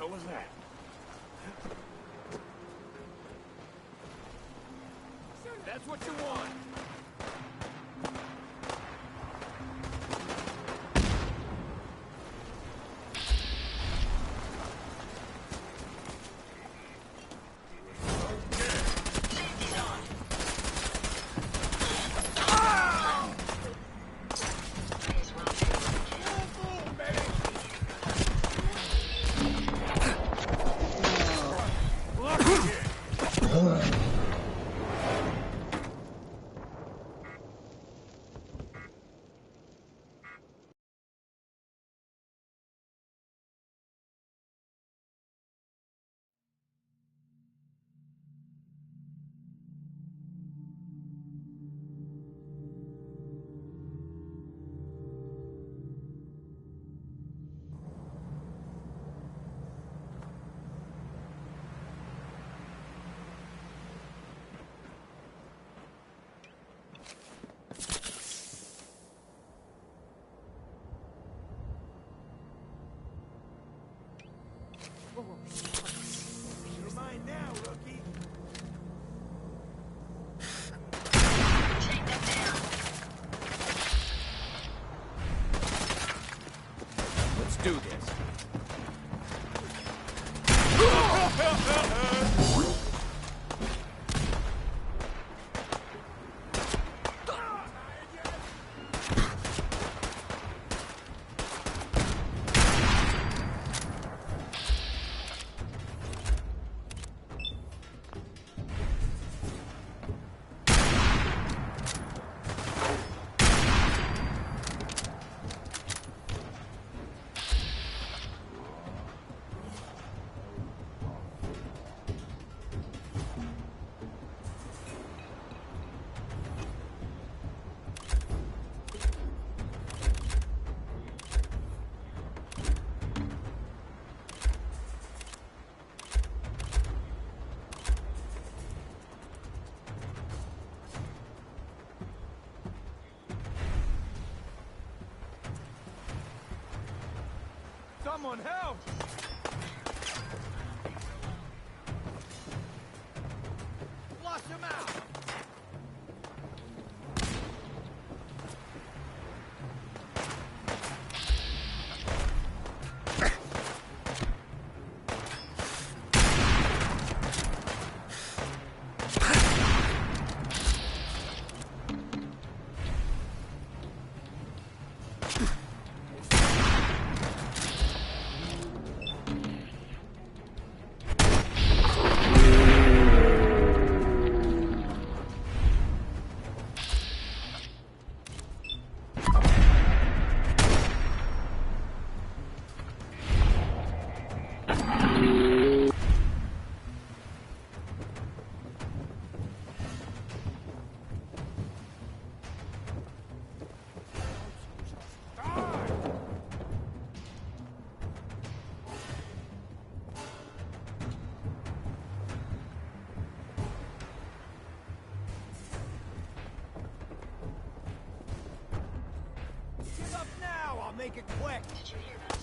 hell was that? That's what you want. You're mine now, rookie. Take them down. Let's do this. Someone help! Flush him out! Make it quick! Did you hear that?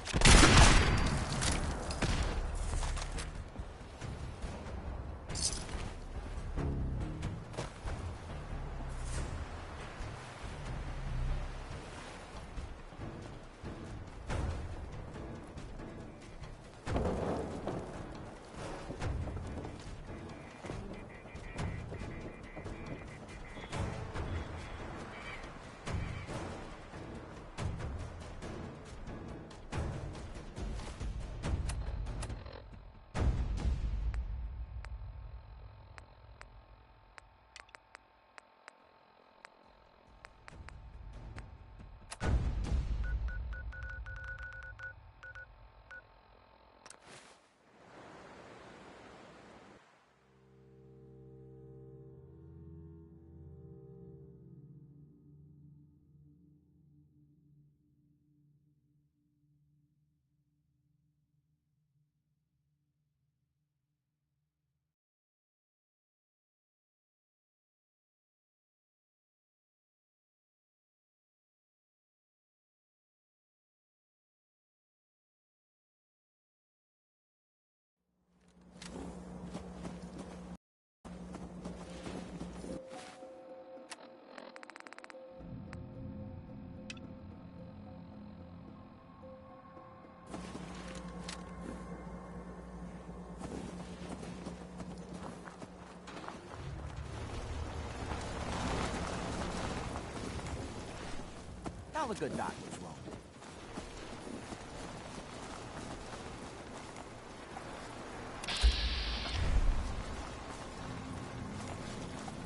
All the good doctors won't.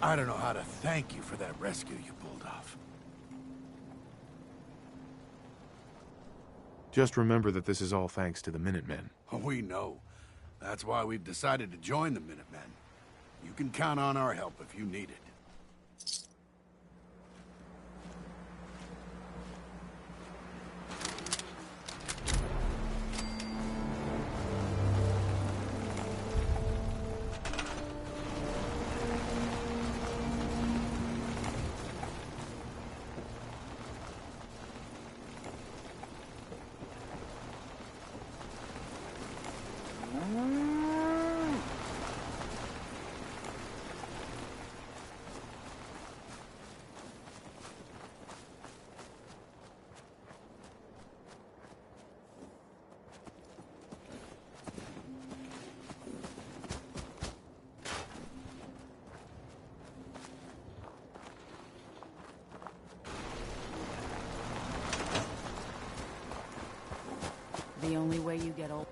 I don't know how to thank you for that rescue you pulled off. Just remember that this is all thanks to the Minutemen. We know. That's why we've decided to join the Minutemen. You can count on our help if you need it. The only way you get old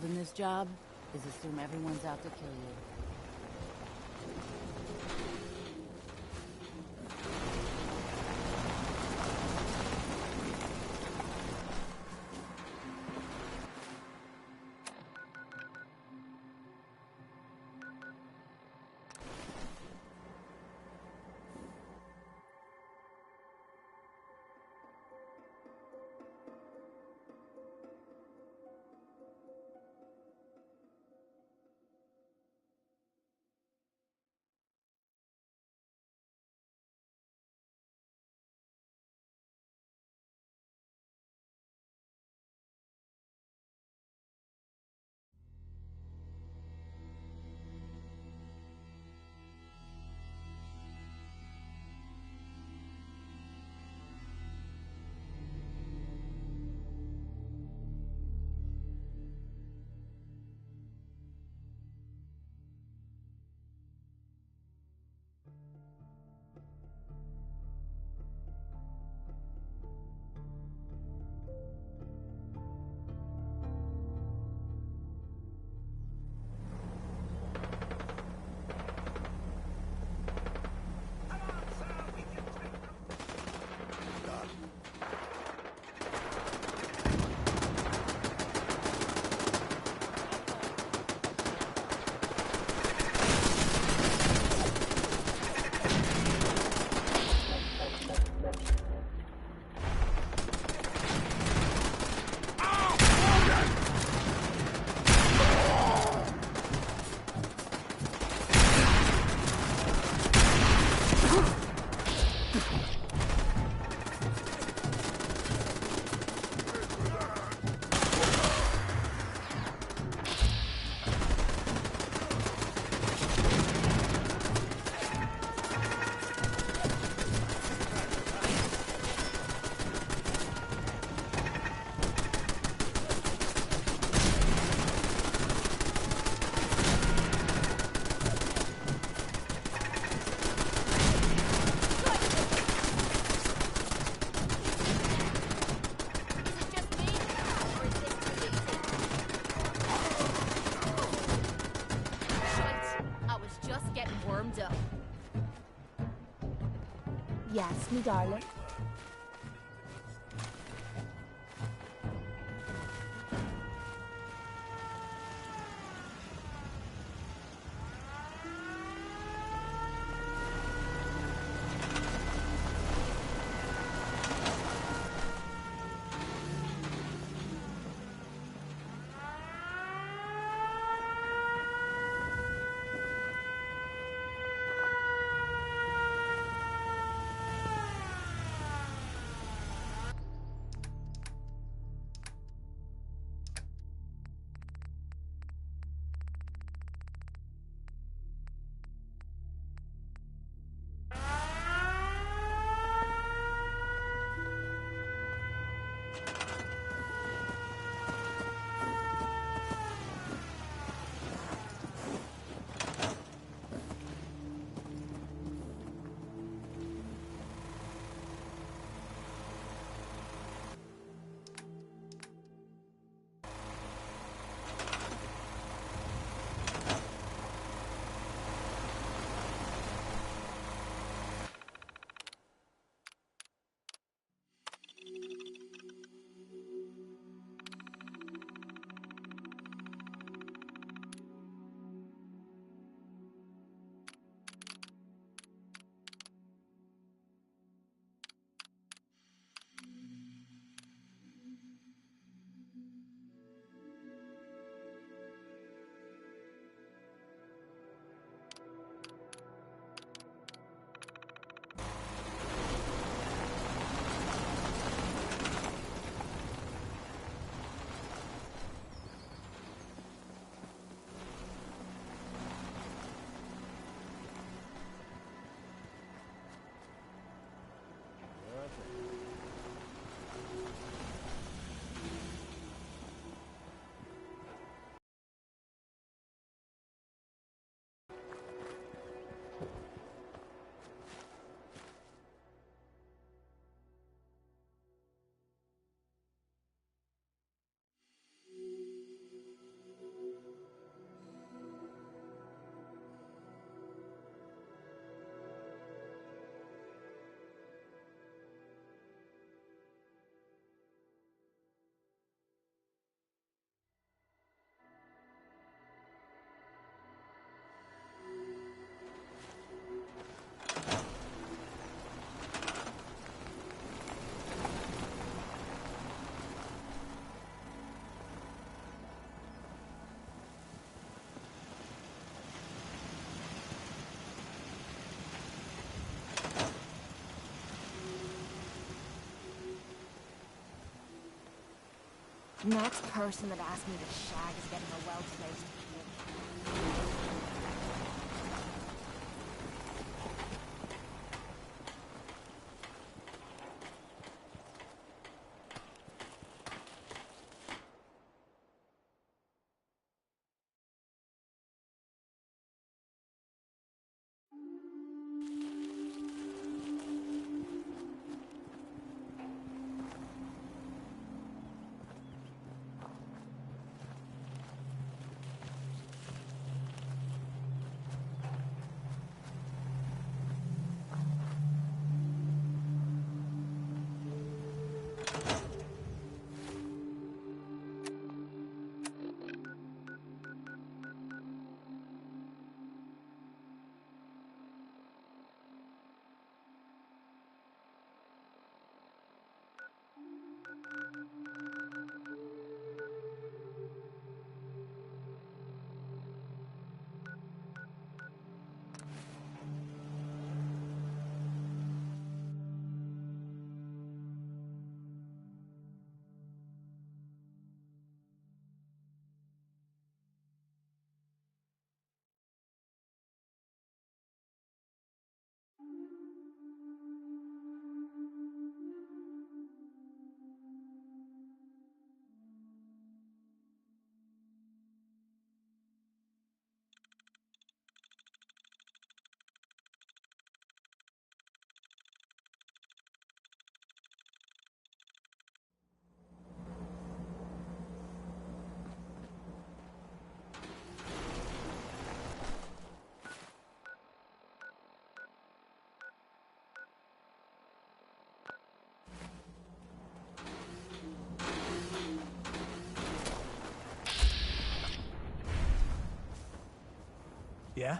in this job is assume everyone's out to kill you. Yes, me darling. Next person that asks me to shag is getting a well-placed kid. Yeah?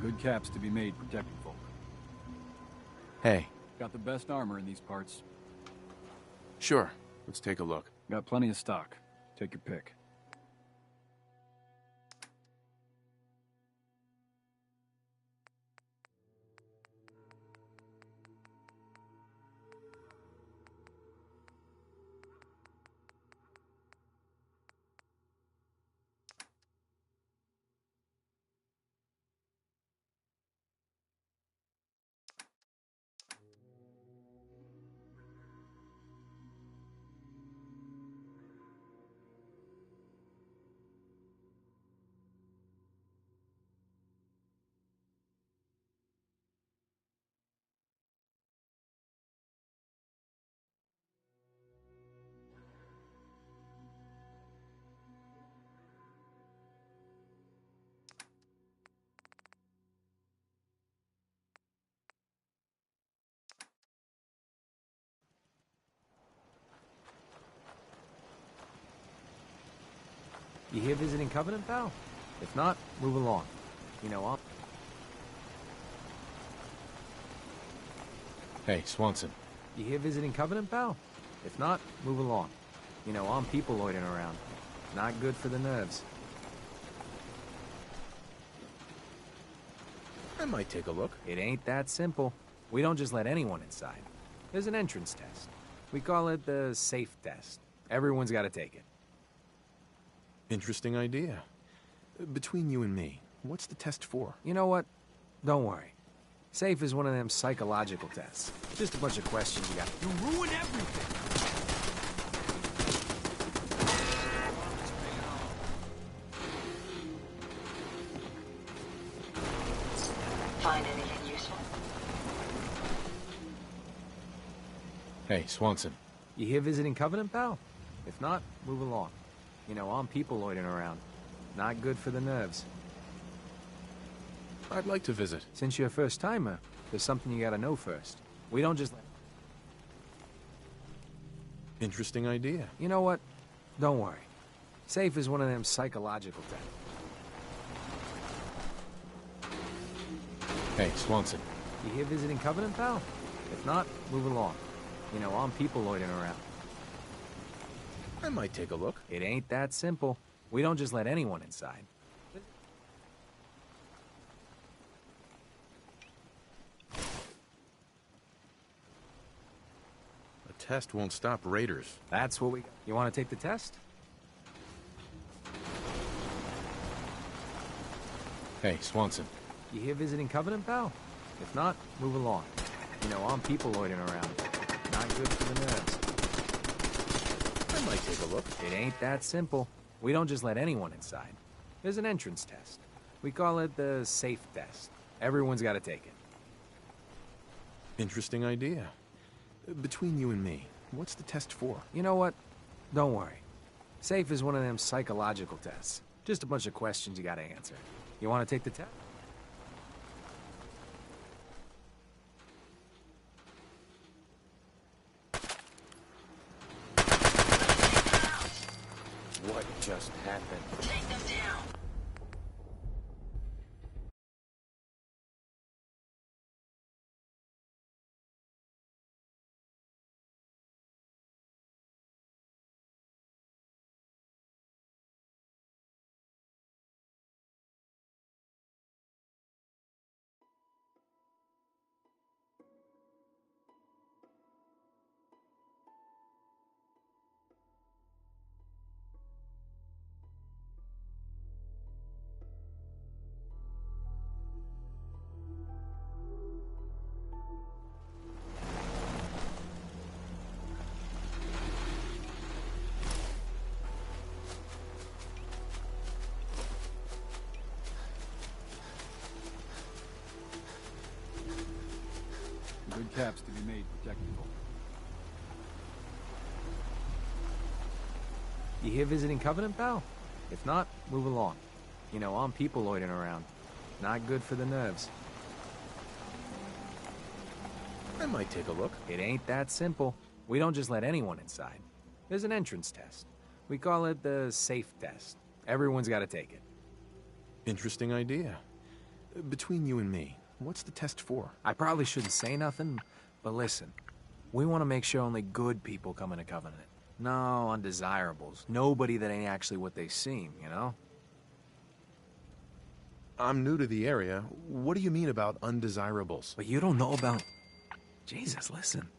Good caps to be made protecting folk. Hey. Got the best armor in these parts. Sure. Let's take a look. Got plenty of stock. Take your pick. You here visiting Covenant, pal? If not, move along. You know, I'm... Hey, Swanson. You here visiting Covenant, pal? If not, move along. You know, armed people loitering around. Not good for the nerves. I might take a look. It ain't that simple. We don't just let anyone inside. There's an entrance test. We call it the safe test. Everyone's got to take it. Interesting idea. Between you and me, what's the test for? You know what? Don't worry. Safe is one of them psychological tests. Just a bunch of questions you got. You ruin everything! Find anything useful? Hey, Swanson. You here visiting Covenant, pal? If not, move along. You know, armed people loitering around. Not good for the nerves. I'd like to visit. Since you're a first-timer, there's something you gotta know first. We don't just... Interesting idea. You know what? Don't worry. Safe is one of them psychological tests. Hey, Swanson. You here visiting Covenant, pal? If not, move along. You know, armed people loitering around. I might take a look. It ain't that simple. We don't just let anyone inside. A test won't stop raiders. That's what we... You want to take the test? Hey, Swanson. You here visiting Covenant, pal? If not, move along. You know, armed people loitering around. Not good for the nerves. I might take a look. It ain't that simple. We don't just let anyone inside. There's an entrance test. We call it the safe test. Everyone's got to take it. Interesting idea. Between you and me, what's the test for? You know what? Don't worry. Safe is one of them psychological tests. Just a bunch of questions you got to answer. You want to take the test? What just happened? Take them down. Good caps to be made protecting folk. You here visiting Covenant, pal? If not, move along. You know, armed people loitering around. Not good for the nerves. I might take a look. It ain't that simple. We don't just let anyone inside. There's an entrance test. We call it the safe test. Everyone's got to take it. Interesting idea. Between you and me, what's the test for? I probably shouldn't say nothing, but listen. We want to make sure only good people come into Covenant. No undesirables. Nobody that ain't actually what they seem, you know? I'm new to the area. What do you mean about undesirables? But you don't know about... Jesus, listen.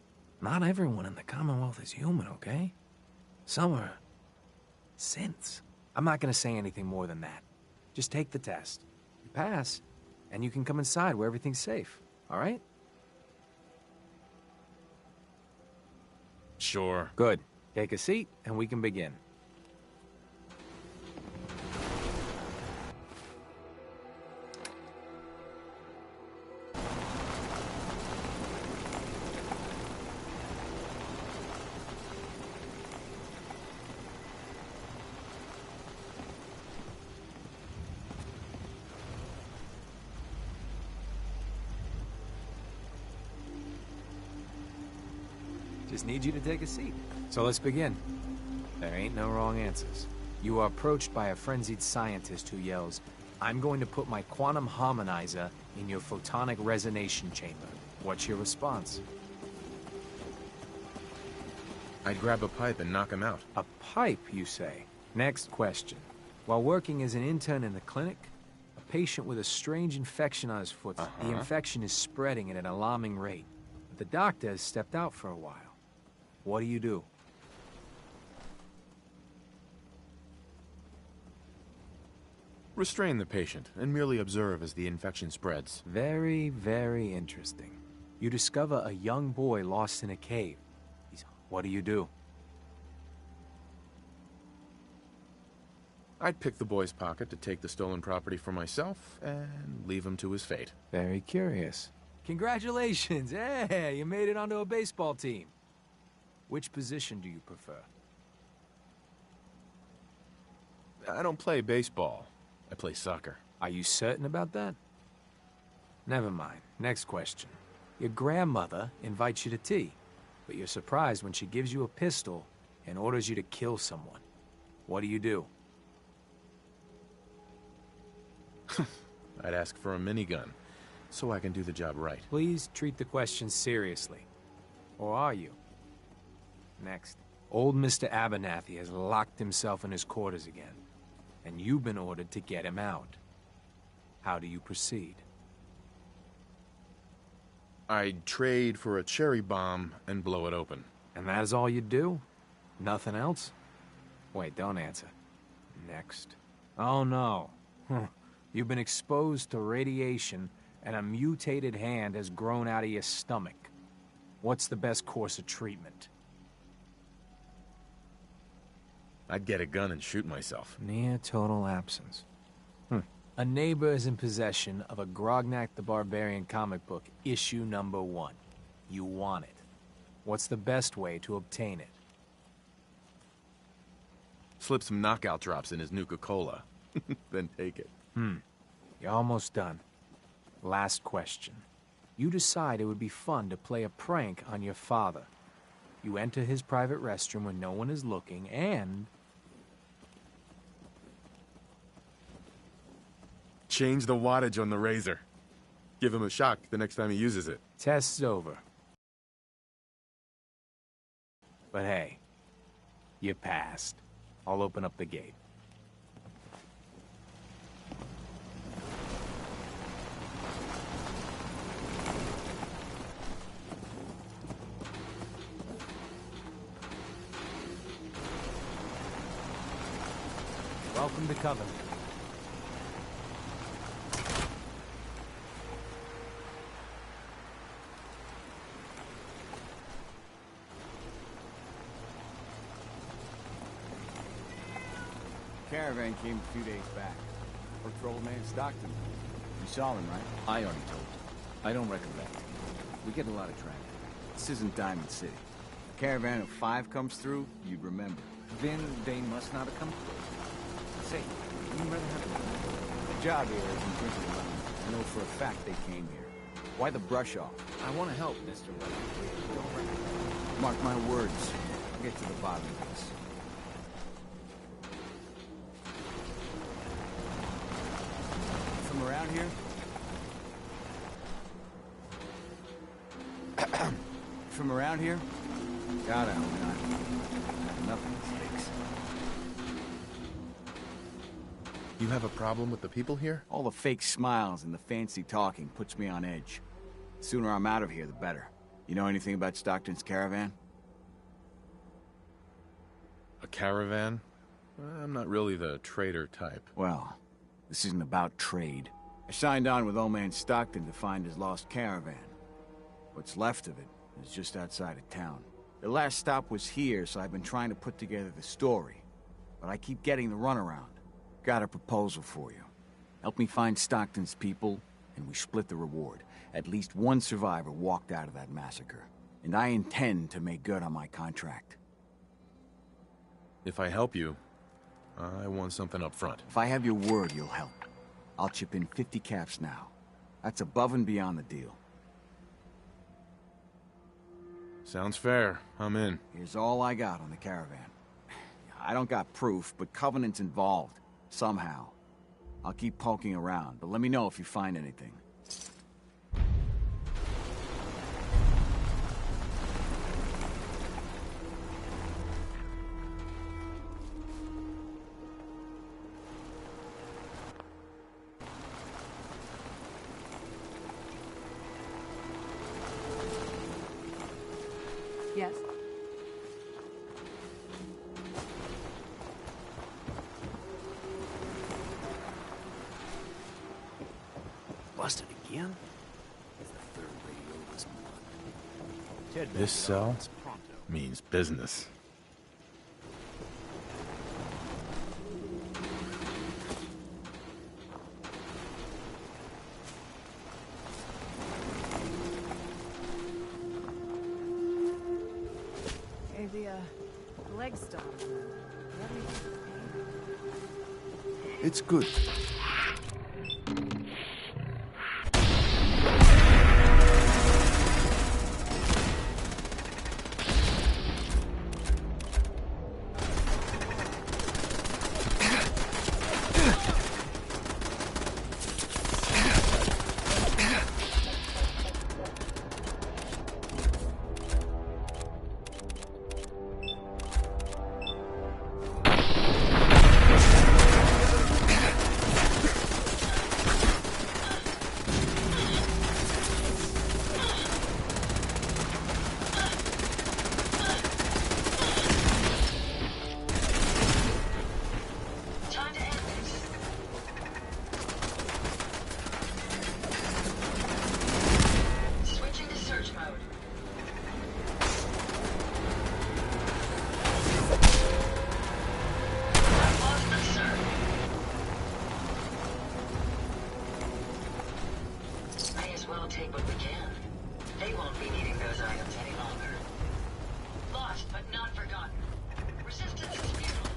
Not everyone in the Commonwealth is human, okay? Some are... synths. I'm not gonna say anything more than that. Just take the test. You pass, and you can come inside where everything's safe, all right? Sure. Good. Take a seat, and we can begin. Just need you to take a seat. So let's begin. There ain't no wrong answers. You are approached by a frenzied scientist who yells, "I'm going to put my quantum harmonizer in your photonic resonation chamber." What's your response? I'd grab a pipe and knock him out. A pipe, you say? Next question. While working as an intern in the clinic, a patient with a strange infection on his foot. The infection is spreading at an alarming rate. But the doctor has stepped out for a while. What do you do? Restrain the patient and merely observe as the infection spreads. Very, very interesting. You discover a young boy lost in a cave. What do you do? I'd pick the boy's pocket to take the stolen property for myself and leave him to his fate. Very curious. Congratulations! Hey, you made it onto a baseball team. Which position do you prefer? I don't play baseball. I play soccer. Are you certain about that? Never mind. Next question. Your grandmother invites you to tea, but you're surprised when she gives you a pistol and orders you to kill someone. What do you do? I'd ask for a minigun, so I can do the job right. Please treat the question seriously. Or are you? Next. Old Mr. Abernathy has locked himself in his quarters again, and you've been ordered to get him out. How do you proceed? I'd trade for a cherry bomb and blow it open. And that is all you do? Nothing else? Wait, don't answer. Next. Oh no. You've been exposed to radiation, and a mutated hand has grown out of your stomach. What's the best course of treatment? I'd get a gun and shoot myself. Near total absence. A neighbor is in possession of a Grognak the Barbarian comic book, issue number 1. You want it. What's the best way to obtain it? Slip some knockout drops in his Nuka-Cola. Then take it. You're almost done. Last question. You decide it would be fun to play a prank on your father. You enter his private restroom when no one is looking, and... Change the wattage on the razor. Give him a shock the next time he uses it. Test's over. But hey, you passed. I'll open up the gate. Welcome to Covenant. Caravan came a few days back. Worked for old man Stockton. You saw him, right? I already told you. I don't recollect. We get a lot of traffic. This isn't Diamond City. A caravan of 5 comes through, you'd remember. Then they must not have come through. Say, you'd rather have The job here isn't drinking around. I know for a fact they came here. Why the brush off? I want to help, Mr. Weather. Mark my words. I'll get to the bottom of this. From around here? from around here? God, I hope not. Nothing sticks. You have a problem with the people here? All the fake smiles and the fancy talking puts me on edge. The sooner I'm out of here, the better. You know anything about Stockton's caravan? A caravan? I'm not really the trader type. Well, this isn't about trade. I signed on with old man Stockton to find his lost caravan. What's left of it is just outside of town. The last stop was here, so I've been trying to put together the story. But I keep getting the runaround. Got a proposal for you. Help me find Stockton's people, and we split the reward. At least one survivor walked out of that massacre. And I intend to make good on my contract. If I help you, I want something up front. If I have your word, you'll help. I'll chip in 50 caps now. That's above and beyond the deal. Sounds fair. I'm in. Here's all I got on the caravan. I don't got proof, but Covenant's involved. Somehow. I'll keep poking around, but let me know if you find anything. Yes? Busted again? It's the third radio this month. This cell means business. Hey, the leg stone. What do you think? It's good. Take what we can. They won't be needing those items any longer. Lost, but not forgotten. Resistance is futile.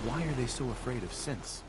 Why are they so afraid of synths?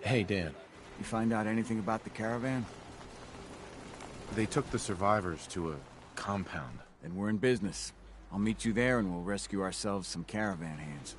Hey, Dan. You find out anything about the caravan? They took the survivors to a compound. Then we're in business. I'll meet you there and we'll rescue ourselves some caravan hands.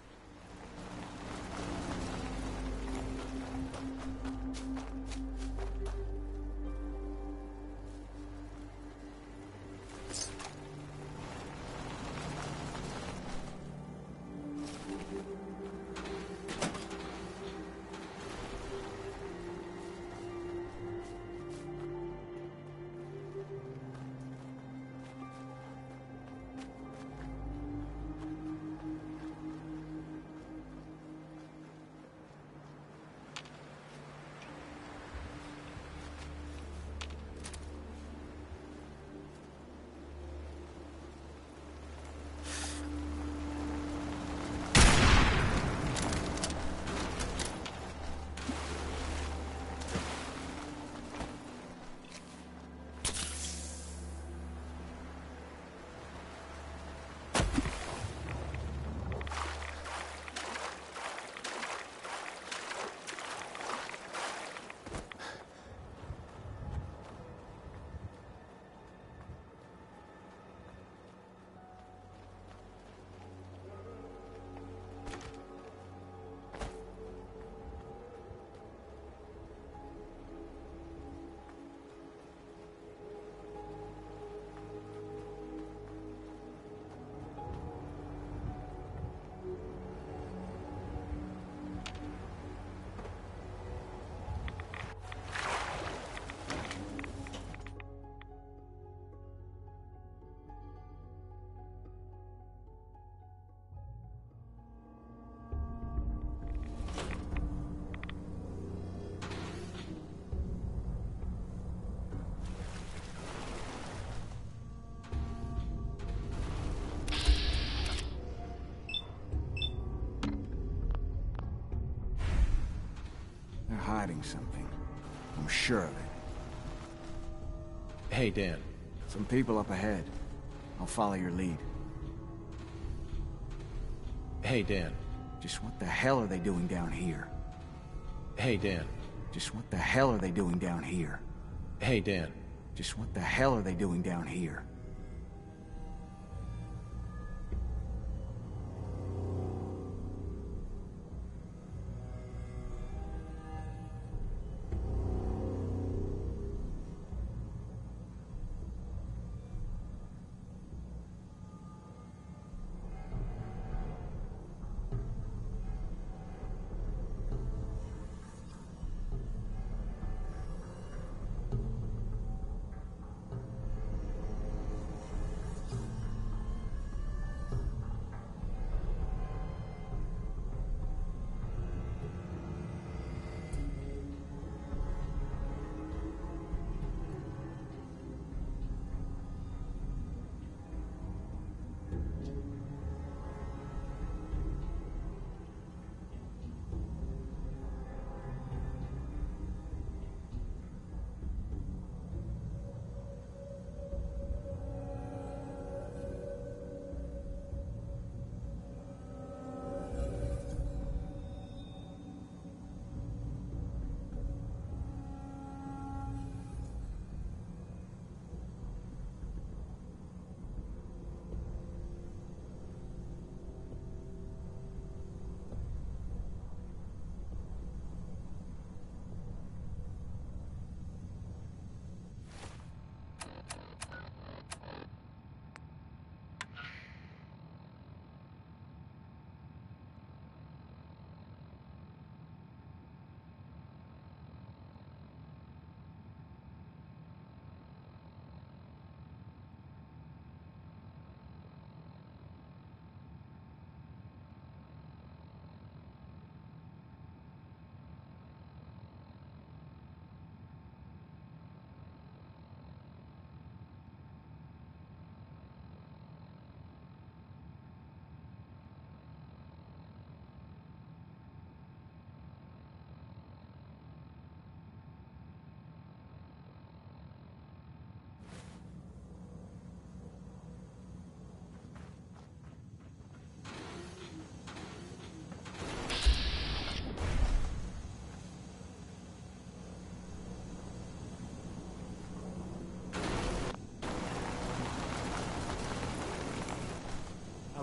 They're hiding something. I'm sure of it. Hey, Dan. Some people up ahead. I'll follow your lead. Hey, Dan. Just what the hell are they doing down here? Hey, Dan. Just what the hell are they doing down here? Hey, Dan. Just what the hell are they doing down here?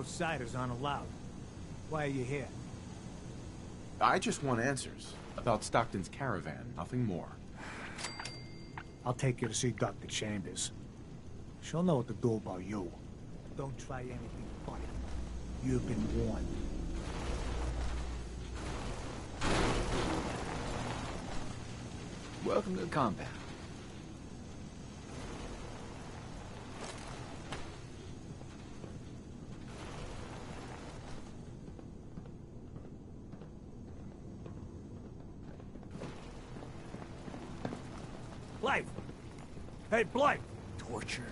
Outsiders aren't allowed. Why are you here? I just want answers about Stockton's caravan, nothing more. I'll take you to see Dr. Chambers. She'll know what to do about you. Don't try anything funny. You've been warned. Welcome to the compound. Blythe! Hey, Blythe! Torture.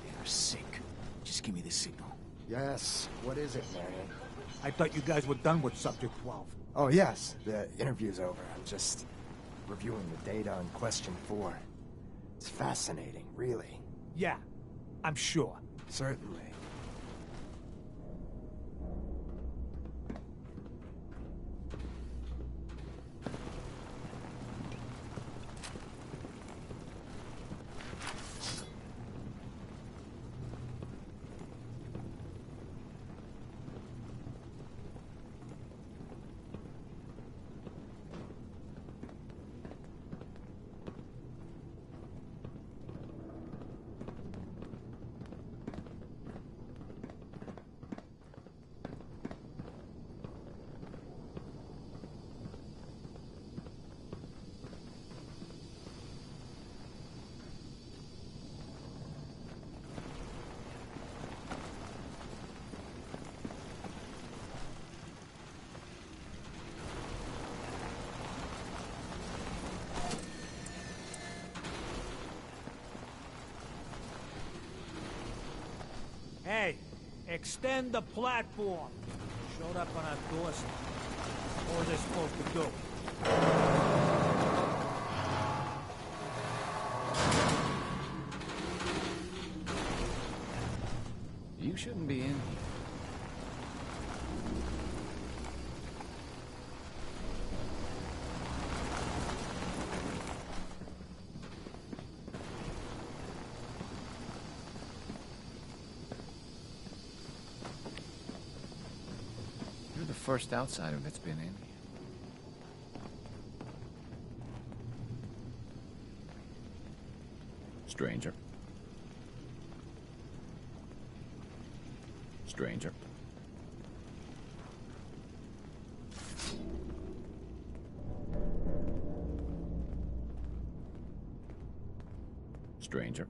They are sick. Just give me the signal. Yes. What is it, Marion? I thought you guys were done with Subject 12. Oh, yes. The interview's over. I'm just reviewing the data on Question 4. It's fascinating, really. Yeah, I'm sure. Certainly. Hey, extend the platform. Showed up on our doorstep. What was I supposed to do? You shouldn't be in here. You're the first outsider that's been in here. Stranger. Stranger. Stranger.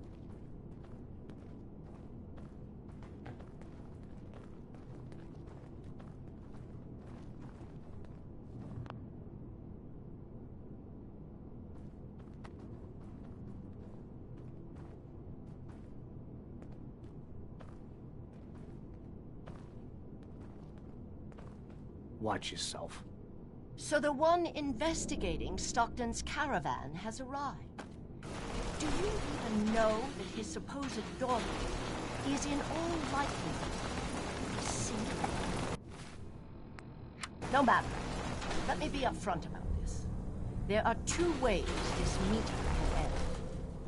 Watch yourself. So the one investigating Stockton's caravan has arrived. Do you even know that his supposed daughter is in all likelihood single? No matter. Let me be upfront about this. There are two ways this meeting can end.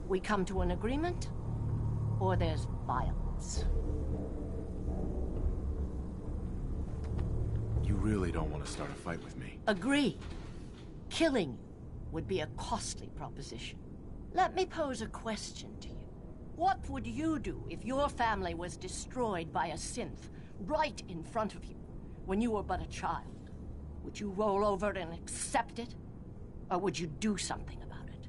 We come to an agreement, or there's violence. You really don't want to start a fight with me. Agree. Killing you would be a costly proposition. Let me pose a question to you. What would you do if your family was destroyed by a synth right in front of you when you were but a child? Would you roll over and accept it? Or would you do something about it?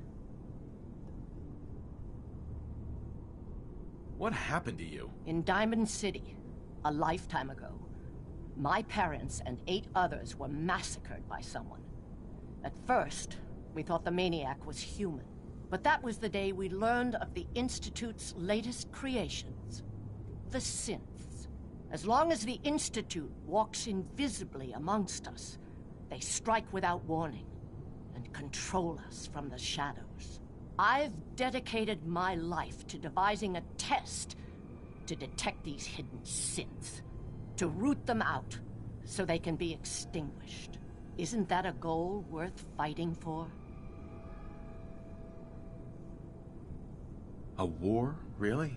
What happened to you? In Diamond City, a lifetime ago, my parents and 8 others were massacred by someone. At first, we thought the maniac was human. But that was the day we learned of the Institute's latest creations, the synths. As long as the Institute walks invisibly amongst us, they strike without warning and control us from the shadows. I've dedicated my life to devising a test to detect these hidden synths, to root them out so they can be extinguished. Isn't that a goal worth fighting for? A war? Really?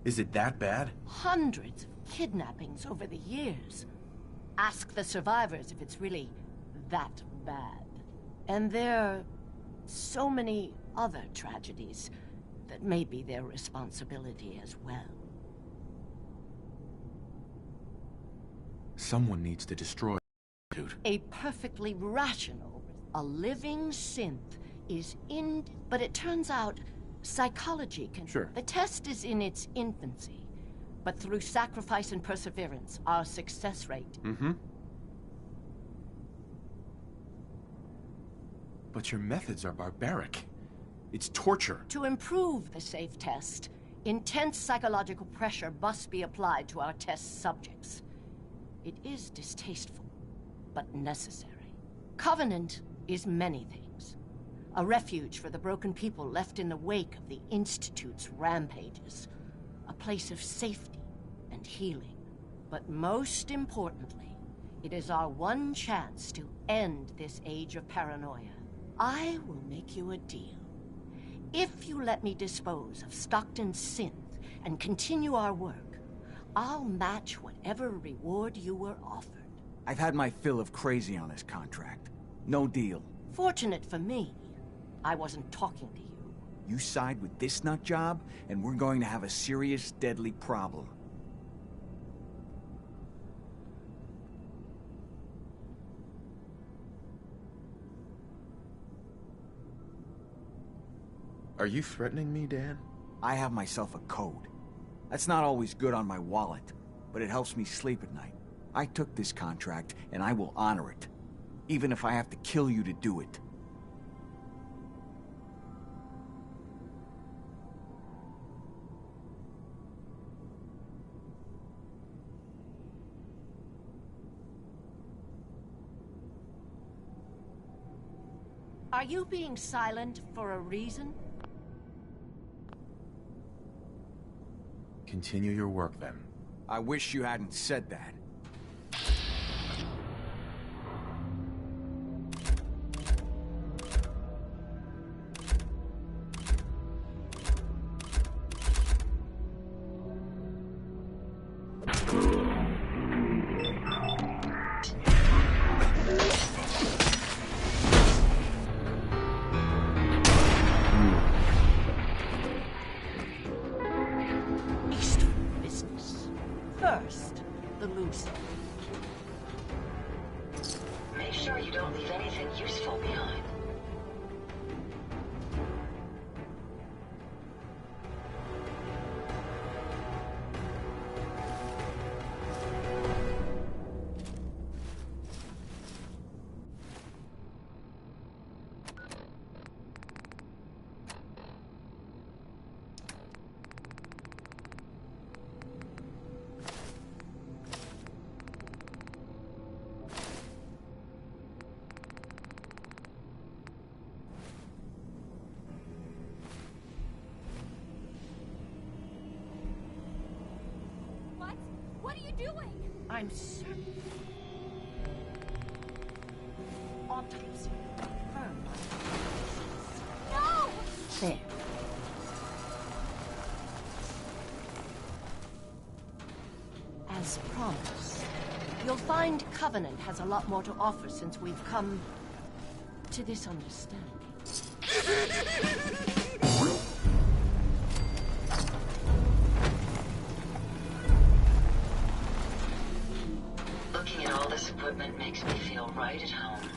Is it that bad? Hundreds of kidnappings over the years. Ask the survivors if it's really that bad. And there are so many other tragedies that may be their responsibility as well. Someone needs to destroy dude. A perfectly rational, a living synth is in... But it turns out psychology can... Sure. The test is in its infancy. But through sacrifice and perseverance, our success rate... Mm-hmm. But your methods are barbaric. It's torture. To improve the safe test, intense psychological pressure must be applied to our test subjects. It is distasteful, but necessary. Covenant is many things. A refuge for the broken people left in the wake of the Institute's rampages. A place of safety and healing. But most importantly, it is our one chance to end this age of paranoia. I will make you a deal. If you let me dispose of Stockton's synth and continue our work, I'll match whatever reward you were offered. I've had my fill of crazy on this contract. No deal. Fortunate for me, I wasn't talking to you. You side with this nut job, and we're going to have a serious, deadly problem. Are you threatening me, Dan? I have myself a code. That's not always good on my wallet, but it helps me sleep at night. I took this contract, and I will honor it. Even if I have to kill you to do it. Are you being silent for a reason? Continue your work, then. I wish you hadn't said that. First, the Lucid. Make sure you don't leave anything useful behind. What are you doing? I'm certain. Autopsy confirmed. No! There. As promised, you'll find Covenant has a lot more to offer since we've come to this understanding. Looking at all this equipment makes me feel right at home.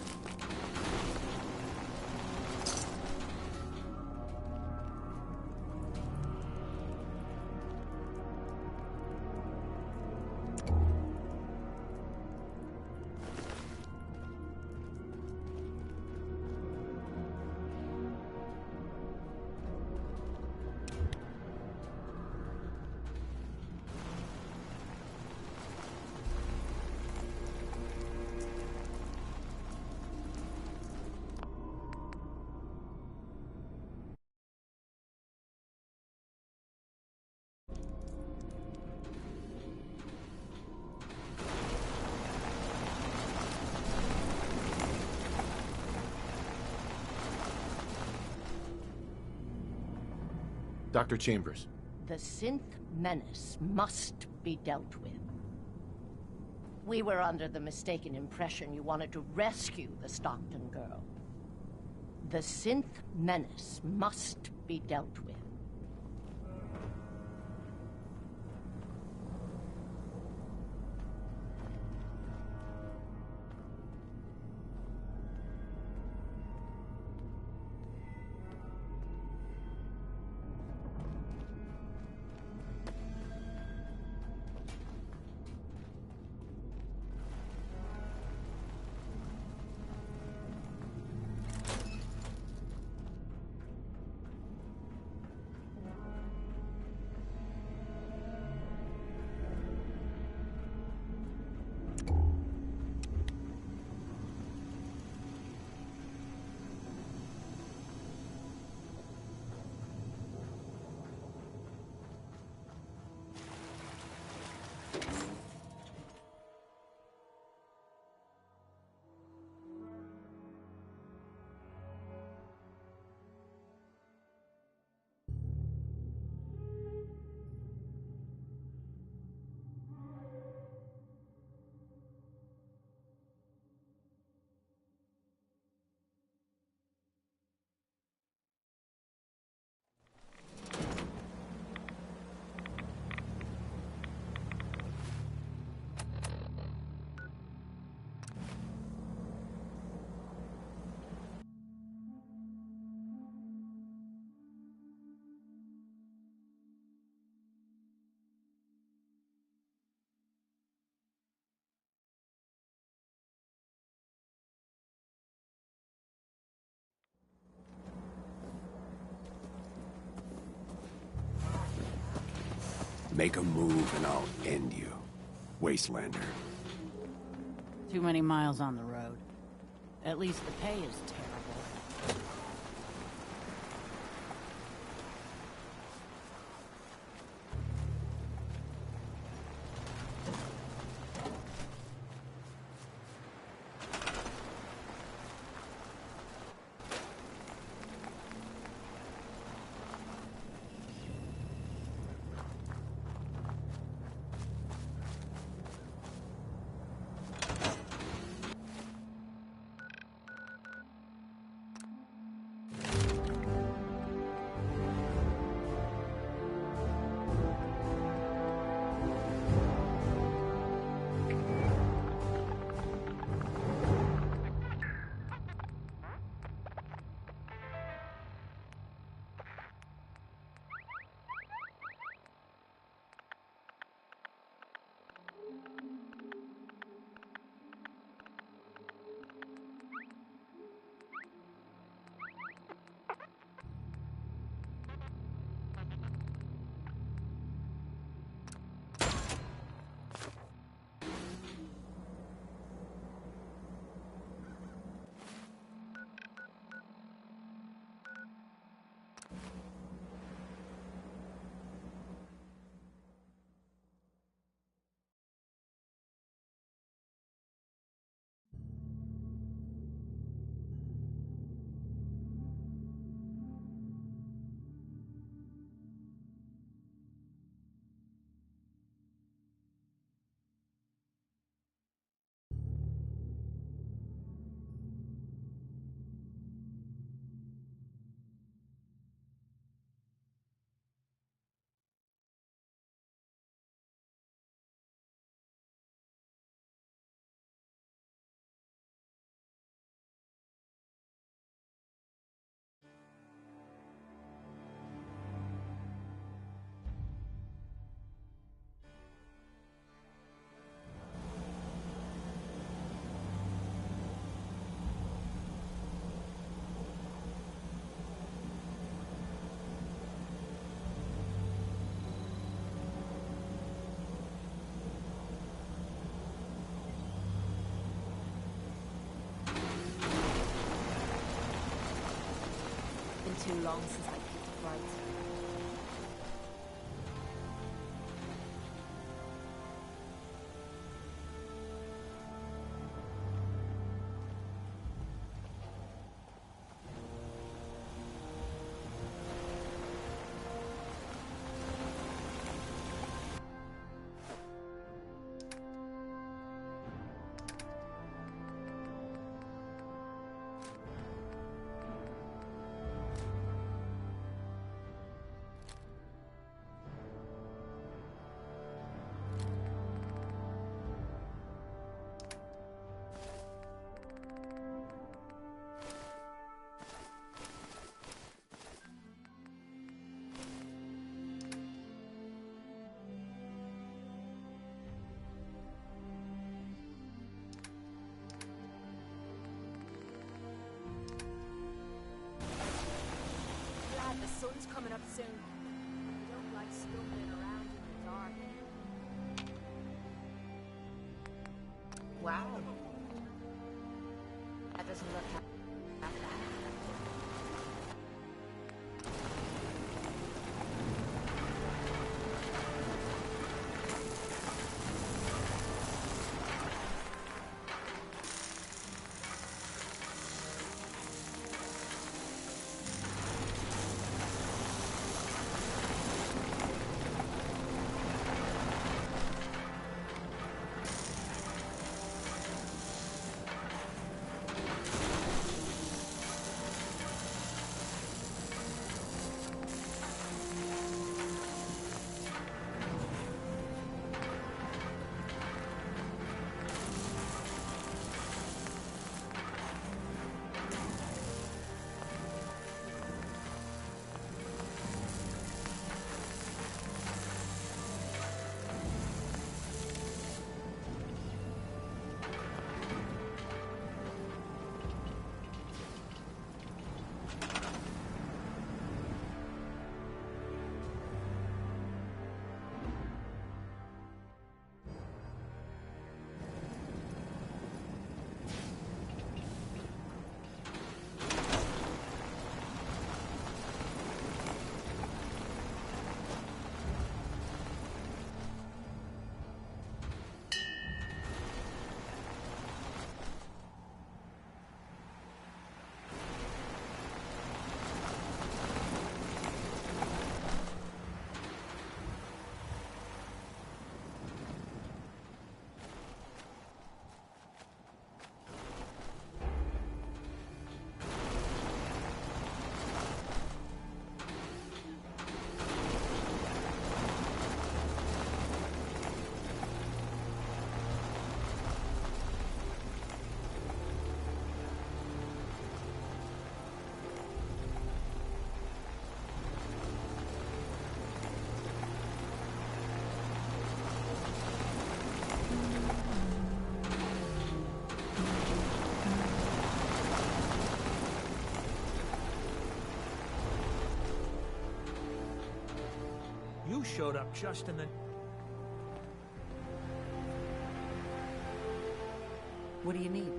Dr. Chambers, The synth menace must be dealt with. We were under the mistaken impression you wanted to rescue the Stockton girl. The synth menace must be dealt with. Make a move and I'll end you, Wastelander. Too many miles on the road. At least the pay is terrible. Too long since I picked a flight. sun's coming up soon. I don't like stumbling around in the dark. Wow. That doesn't look half bad. You showed up just in the... What do you need?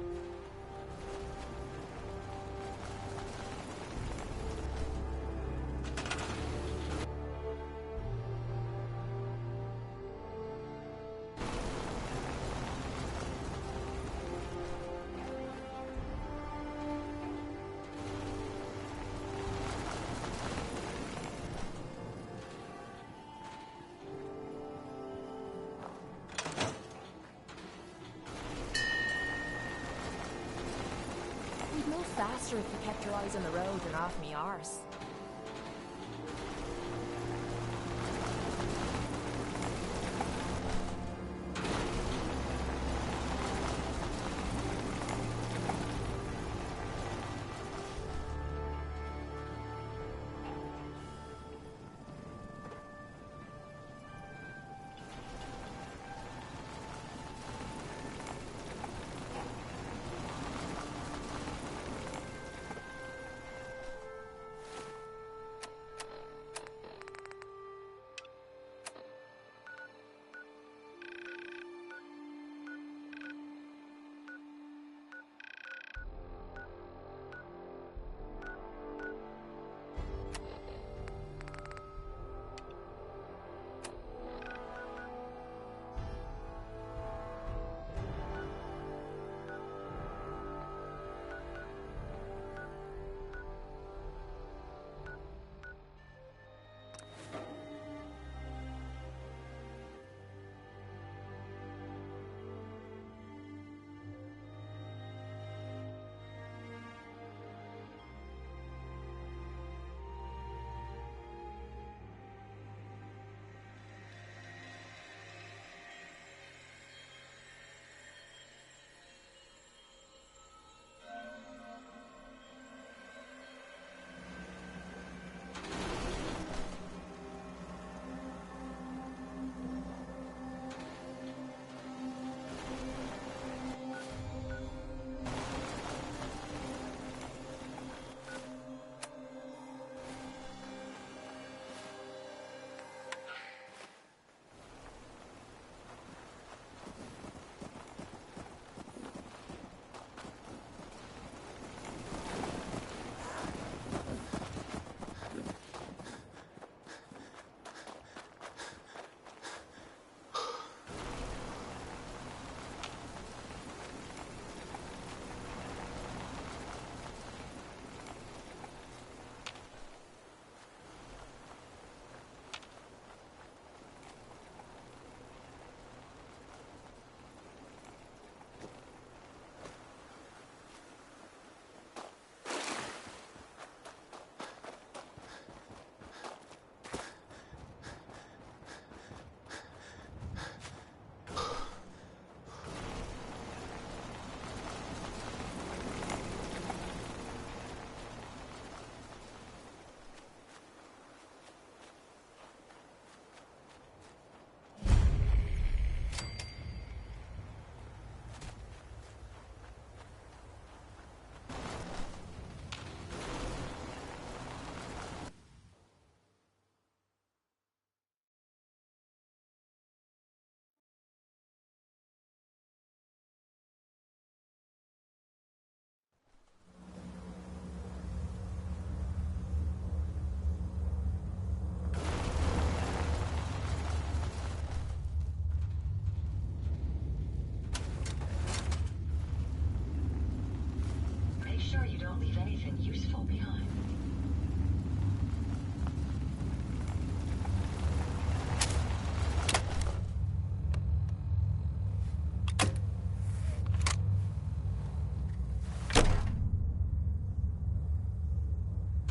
We'd move faster if you kept your eyes on the road and off me arse.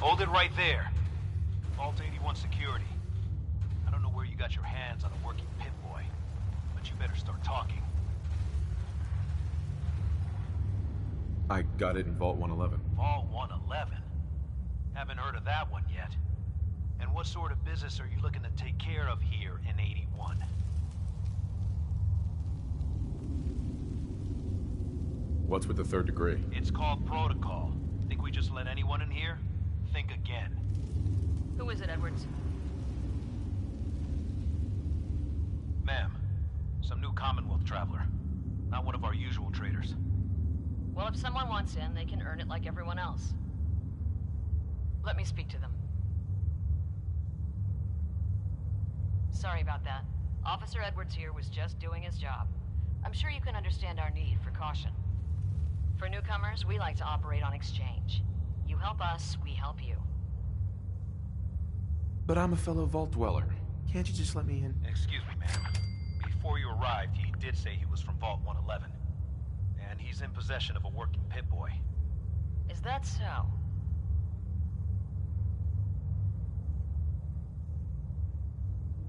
Hold it right there. Vault 81 security. I don't know where you got your hands on a working pit boy, but you better start talking. I got it in Vault 111. Vault 111? Haven't heard of that one yet. And what sort of business are you looking to take care of here in 81? What's with the third degree? It's called protocol. Think we just let anyone in here? Think again. Who is it, Edwards? Ma'am, some new Commonwealth traveler. Not one of our usual traders. Well, if someone wants in, they can earn it like everyone else. Let me speak to them. Sorry about that. Officer Edwards here was just doing his job. I'm sure you can understand our need for caution. For newcomers, we like to operate on exchange. You help us, we help you. But I'm a fellow Vault Dweller. Can't you just let me in? Excuse me, ma'am. Before you arrived, he did say he was from Vault 111. And he's in possession of a working pit boy. Is that so?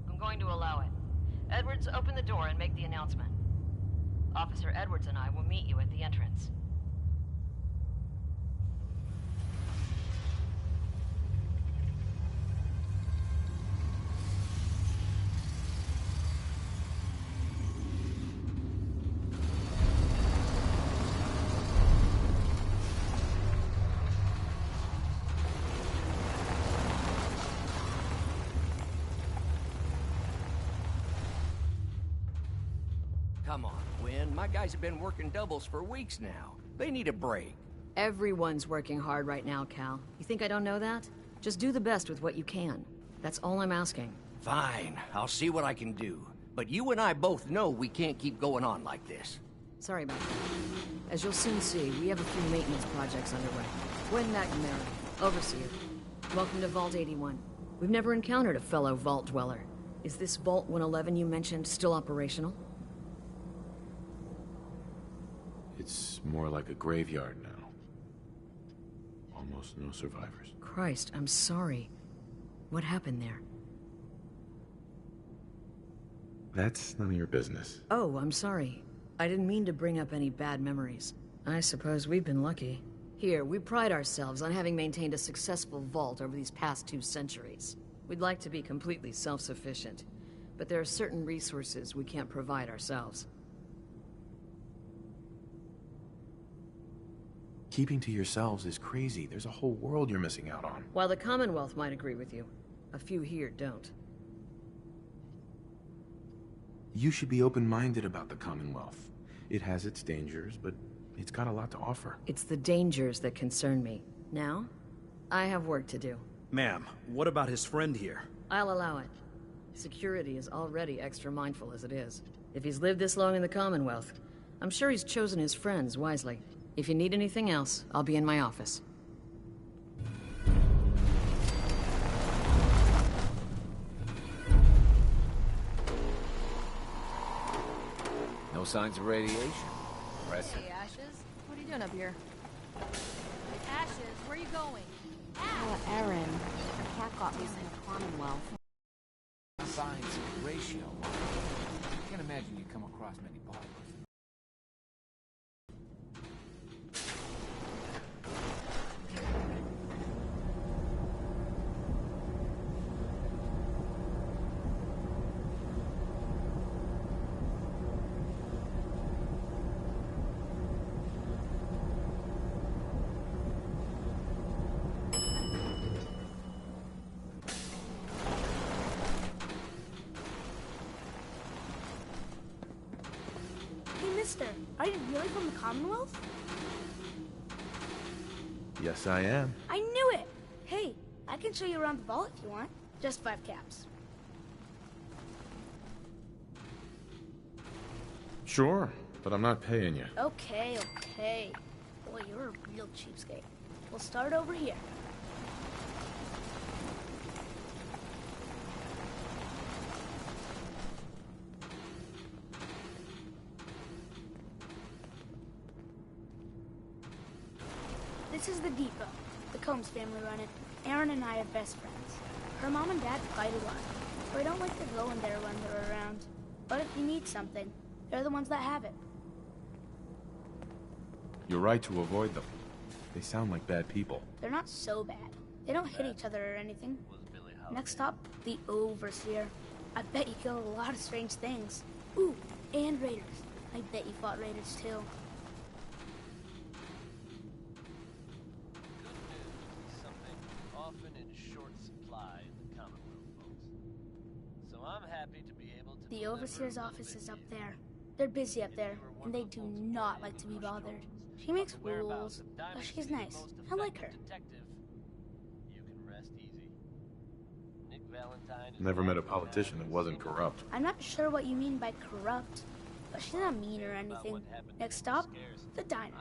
I'm going to allow it. Edwards, open the door and make the announcement. Officer Edwards and I will meet you at the entrance. Come on, Quinn. My guys have been working doubles for weeks now. They need a break. Everyone's working hard right now, Cal. You think I don't know that? Just do the best with what you can. That's all I'm asking. Fine. I'll see what I can do. But you and I both know we can't keep going on like this. Sorry about that. As you'll soon see, we have a few maintenance projects underway. Gwen McNamara, Overseer. Welcome to Vault 81. We've never encountered a fellow Vault Dweller. Is this Vault 111 you mentioned still operational? It's more like a graveyard now. Almost no survivors. Christ, I'm sorry. What happened there? That's none of your business. Oh, I'm sorry. I didn't mean to bring up any bad memories. I suppose we've been lucky. Here, we pride ourselves on having maintained a successful vault over these past 2 centuries. We'd like to be completely self-sufficient, but there are certain resources we can't provide ourselves. Keeping to yourselves is crazy. There's a whole world you're missing out on. While the Commonwealth might agree with you, a few here don't. You should be open-minded about the Commonwealth. It has its dangers, but it's got a lot to offer. It's the dangers that concern me. Now, I have work to do. Ma'am, what about his friend here? I'll allow it. Security is already extra mindful as it is. If he's lived this long in the Commonwealth, I'm sure he's chosen his friends wisely. If you need anything else, I'll be in my office. No signs of radiation. Impressive. Hey, Ashes. What are you doing up here? Ashes, where are you going? Erin. A cat got loose in the Commonwealth. Signs of ratio. I can't imagine you come across many bodies. Mister, are you really from the Commonwealth? Yes, I am. I knew it! Hey, I can show you around the vault if you want. Just 5 caps. Sure, but I'm not paying you. Okay. Boy, you're a real cheapskate. We'll start over here. This is the depot. The Combs family run it. Aaron and I are best friends. Her mom and dad fight a lot, so I don't like to go in there when they're around. But if you need something, they're the ones that have it. You're right to avoid them. They sound like bad people. They're not so bad. They don't hit each other or anything. Next stop, the Overseer. I bet you killed a lot of strange things. Ooh, and raiders. I bet you fought raiders too. Something often in short supply in the Commonwealth, folks. So I'm happy to be able to. The Overseer's office is up there. They're busy up there, and they do not like to be bothered. She makes rules, but she's nice. I like her. You can rest easy. Nick Valentine. Never met a politician that wasn't corrupt. I'm not sure what you mean by corrupt, but she's not mean or anything. Next stop, the diner.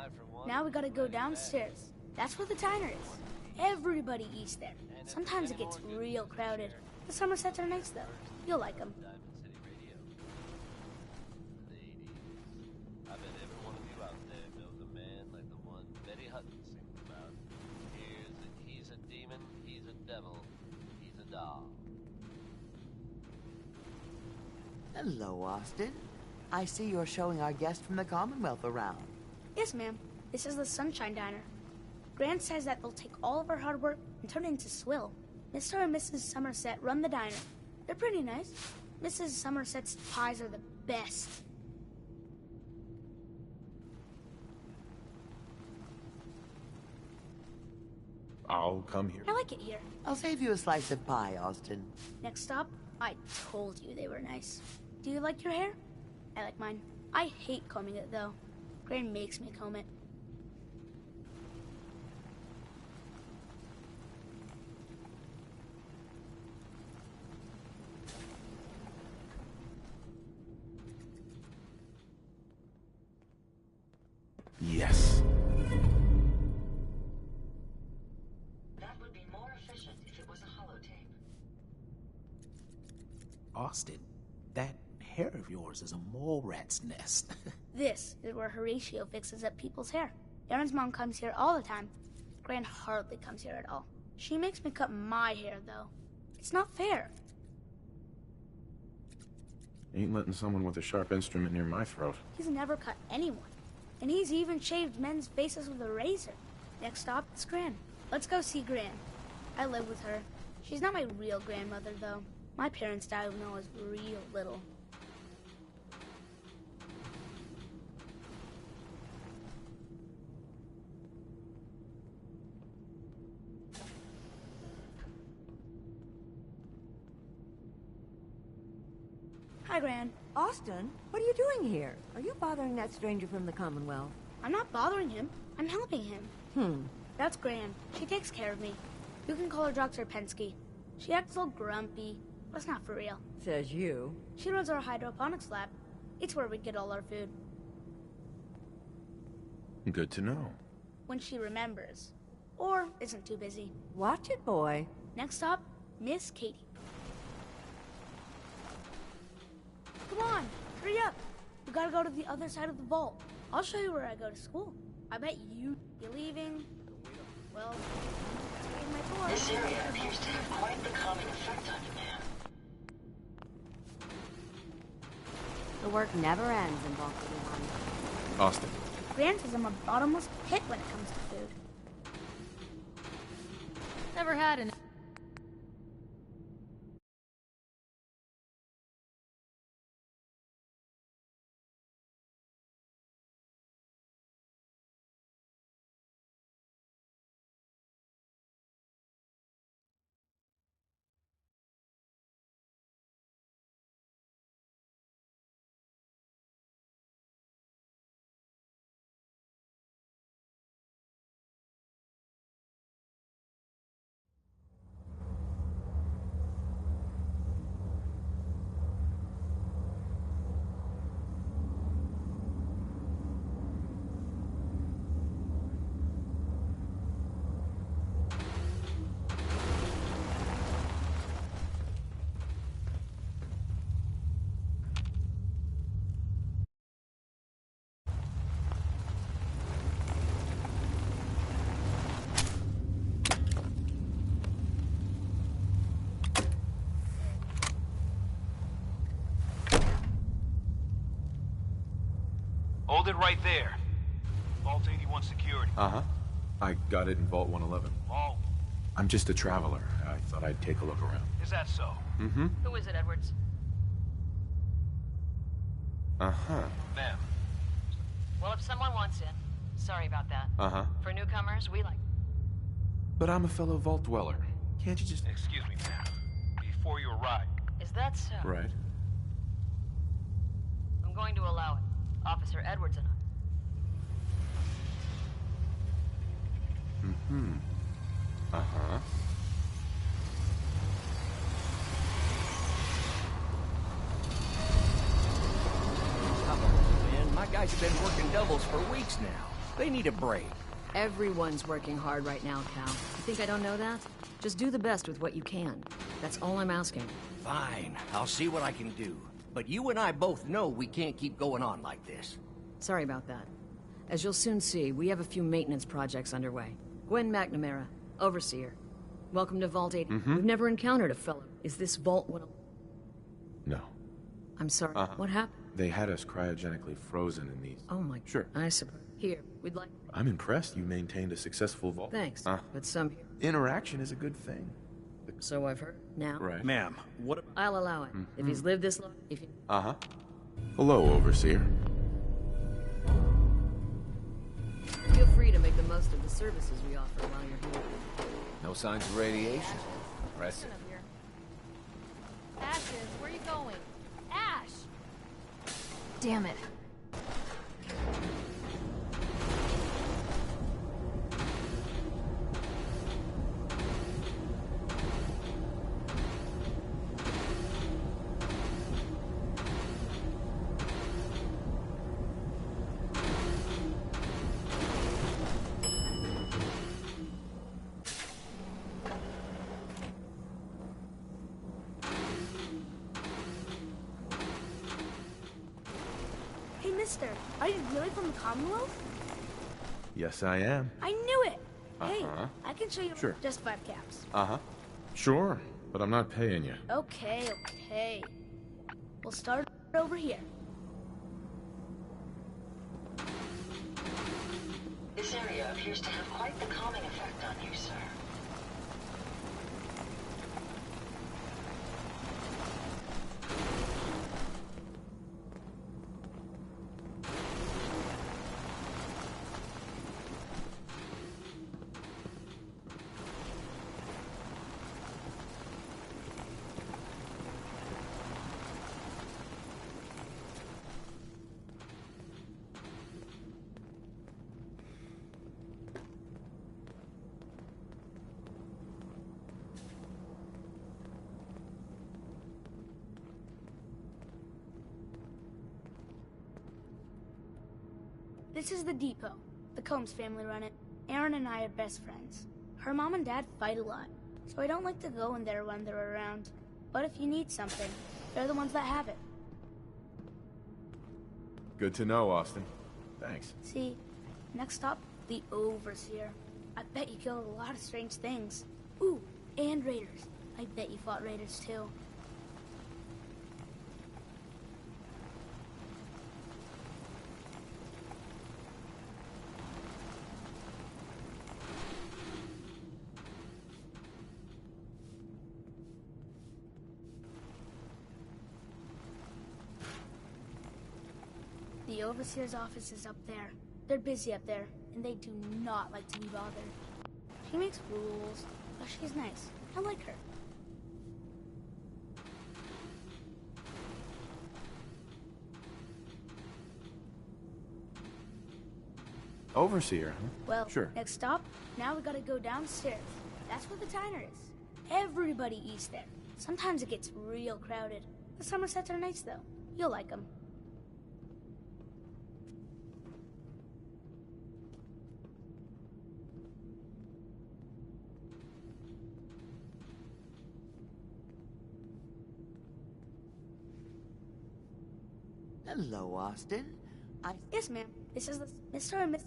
Now we gotta go downstairs. That's where the diner is. Everybody eats there. Sometimes it gets real crowded. The Somersets are nice though. You'll like them. I bet every one of you out there knows a man like the one Betty Hutton sings about. Here's that he's a demon, he's a devil, he's a doll. Hello, Austin. I see you're showing our guest from the Commonwealth around. Yes, ma'am. This is the Sunshine Diner. Grant says that they'll take all of our hard work and turn it into swill. Mr. and Mrs. Somerset run the diner. They're pretty nice. Mrs. Somerset's pies are the best. I'll come here. I like it here. I'll save you a slice of pie, Austin. Next stop, I told you they were nice. Do you like your hair? I like mine. I hate combing it, though. Gran makes me comb it. Yes. That would be more efficient if it was a holotape. Austin, that hair of yours is a mole rat's nest. This is where Horatio fixes up people's hair. Aaron's mom comes here all the time. Gran hardly comes here at all. She makes me cut my hair, though. It's not fair. Ain't letting someone with a sharp instrument near my throat. He's never cut anyone. And he's even shaved men's faces with a razor. Next stop, it's Gran. Let's go see Gran. I live with her. She's not my real grandmother, though. My parents died when I was real little. Hi, Gran. Austin, what are you doing here? Are you bothering that stranger from the Commonwealth? I'm not bothering him. I'm helping him. That's Gran. She takes care of me. You can call her Dr. Pensky. She acts all grumpy, but it's not for real. Says you. She runs our hydroponics lab. It's where we get all our food. Good to know. When she remembers. Or isn't too busy. Watch it, boy. Next stop, Miss Katie. Come on, hurry up. We gotta go to the other side of the vault. I'll show you where I go to school. I bet you're leaving. Well, taking my tour. This area appears to have quite the calming effect on you, man. The work never ends in Vault 81. Austin. Gran says I'm a bottomless pit when it comes to food. Never had an... Hold it right there. Vault 81 security. Uh-huh. I got it in Vault 111. Vault. I'm just a traveler. I thought I'd take a look around. Is that so? Mm-hmm. Who is it, Edwards? Uh-huh. Ma'am. Well, if someone wants in, sorry about that. Uh-huh. For newcomers, we like... But I'm a fellow Vault dweller. Can't you just... Excuse me, ma'am. Before you arrive. Is that so? Right. I'm going to allow it. Officer Edwards and I. Mm-hmm. Uh-huh. Man, my guys have been working doubles for weeks now. They need a break. Everyone's working hard right now, Cal. You think I don't know that? Just do the best with what you can. That's all I'm asking. Fine, I'll see what I can do. But you and I both know we can't keep going on like this. Sorry about that. As you'll soon see, we have a few maintenance projects underway. Gwen McNamara, Overseer. Welcome to Vault 80. Mm-hmm. We've never encountered a fellow. Is this Vault 1? No. I'm sorry. Uh-huh. What happened? They had us cryogenically frozen in these. Oh my... Sure. I suppose. Here, we'd like... I'm impressed you maintained a successful vault. Thanks, but some... Interaction is a good thing. So I've heard. Now... Right. Ma'am, what... I'll allow it. If he's lived this long... If you... Uh-huh. Hello, Overseer. Feel free to make the most of the services we offer while you're here. No signs of radiation. Impressive. Ashes, where are you going? Ash! Damn it. Mister, are you really from the Commonwealth? Yes, I am. I knew it! Hey, Uh-huh. I can show you Sure. just 5 caps. Uh-huh. Sure, but I'm not paying you. Okay, okay. We'll start over here. This area appears to have quite the calming effect on you, sir. This is the depot. The Combs family run it. Aaron and I are best friends. Her mom and dad fight a lot, so I don't like to go in there when they're around. But if you need something, they're the ones that have it. Good to know, Austin. Thanks. See, next stop, the Overseer. I bet you killed a lot of strange things. Ooh, and raiders. I bet you fought raiders too. The Overseer's office is up there. They're busy up there, and they do not like to be bothered. She makes rules, but she's nice. I like her. Overseer, huh? Well, Sure. next stop, now we gotta go downstairs. That's where the diner is. Everybody eats there. Sometimes it gets real crowded. The Somersets are nice, though. You'll like them. Hello, Austin. Yes, ma'am. This is the Mr. and Miss...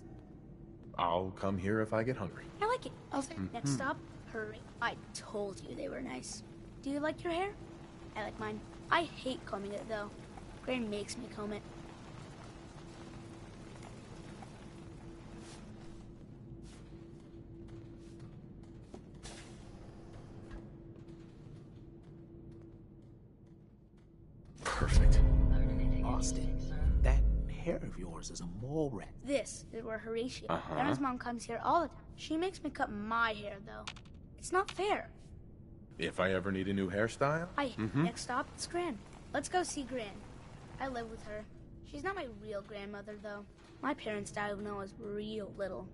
I'll come here if I get hungry. I like it. Okay, next Mhm. stop, hurry. I told you they were nice. Do you like your hair? I like mine. I hate combing it, though. Gray makes me comb it. perfect. Austin, that hair of yours is a mole rat. This is where Horatio, Aaron's mom, comes here all the time. She makes me cut my hair, though. It's not fair. If I ever need a new hairstyle? Next stop, it's Gran. Let's go see Gran. I live with her. She's not my real grandmother, though. My parents died when I was real little.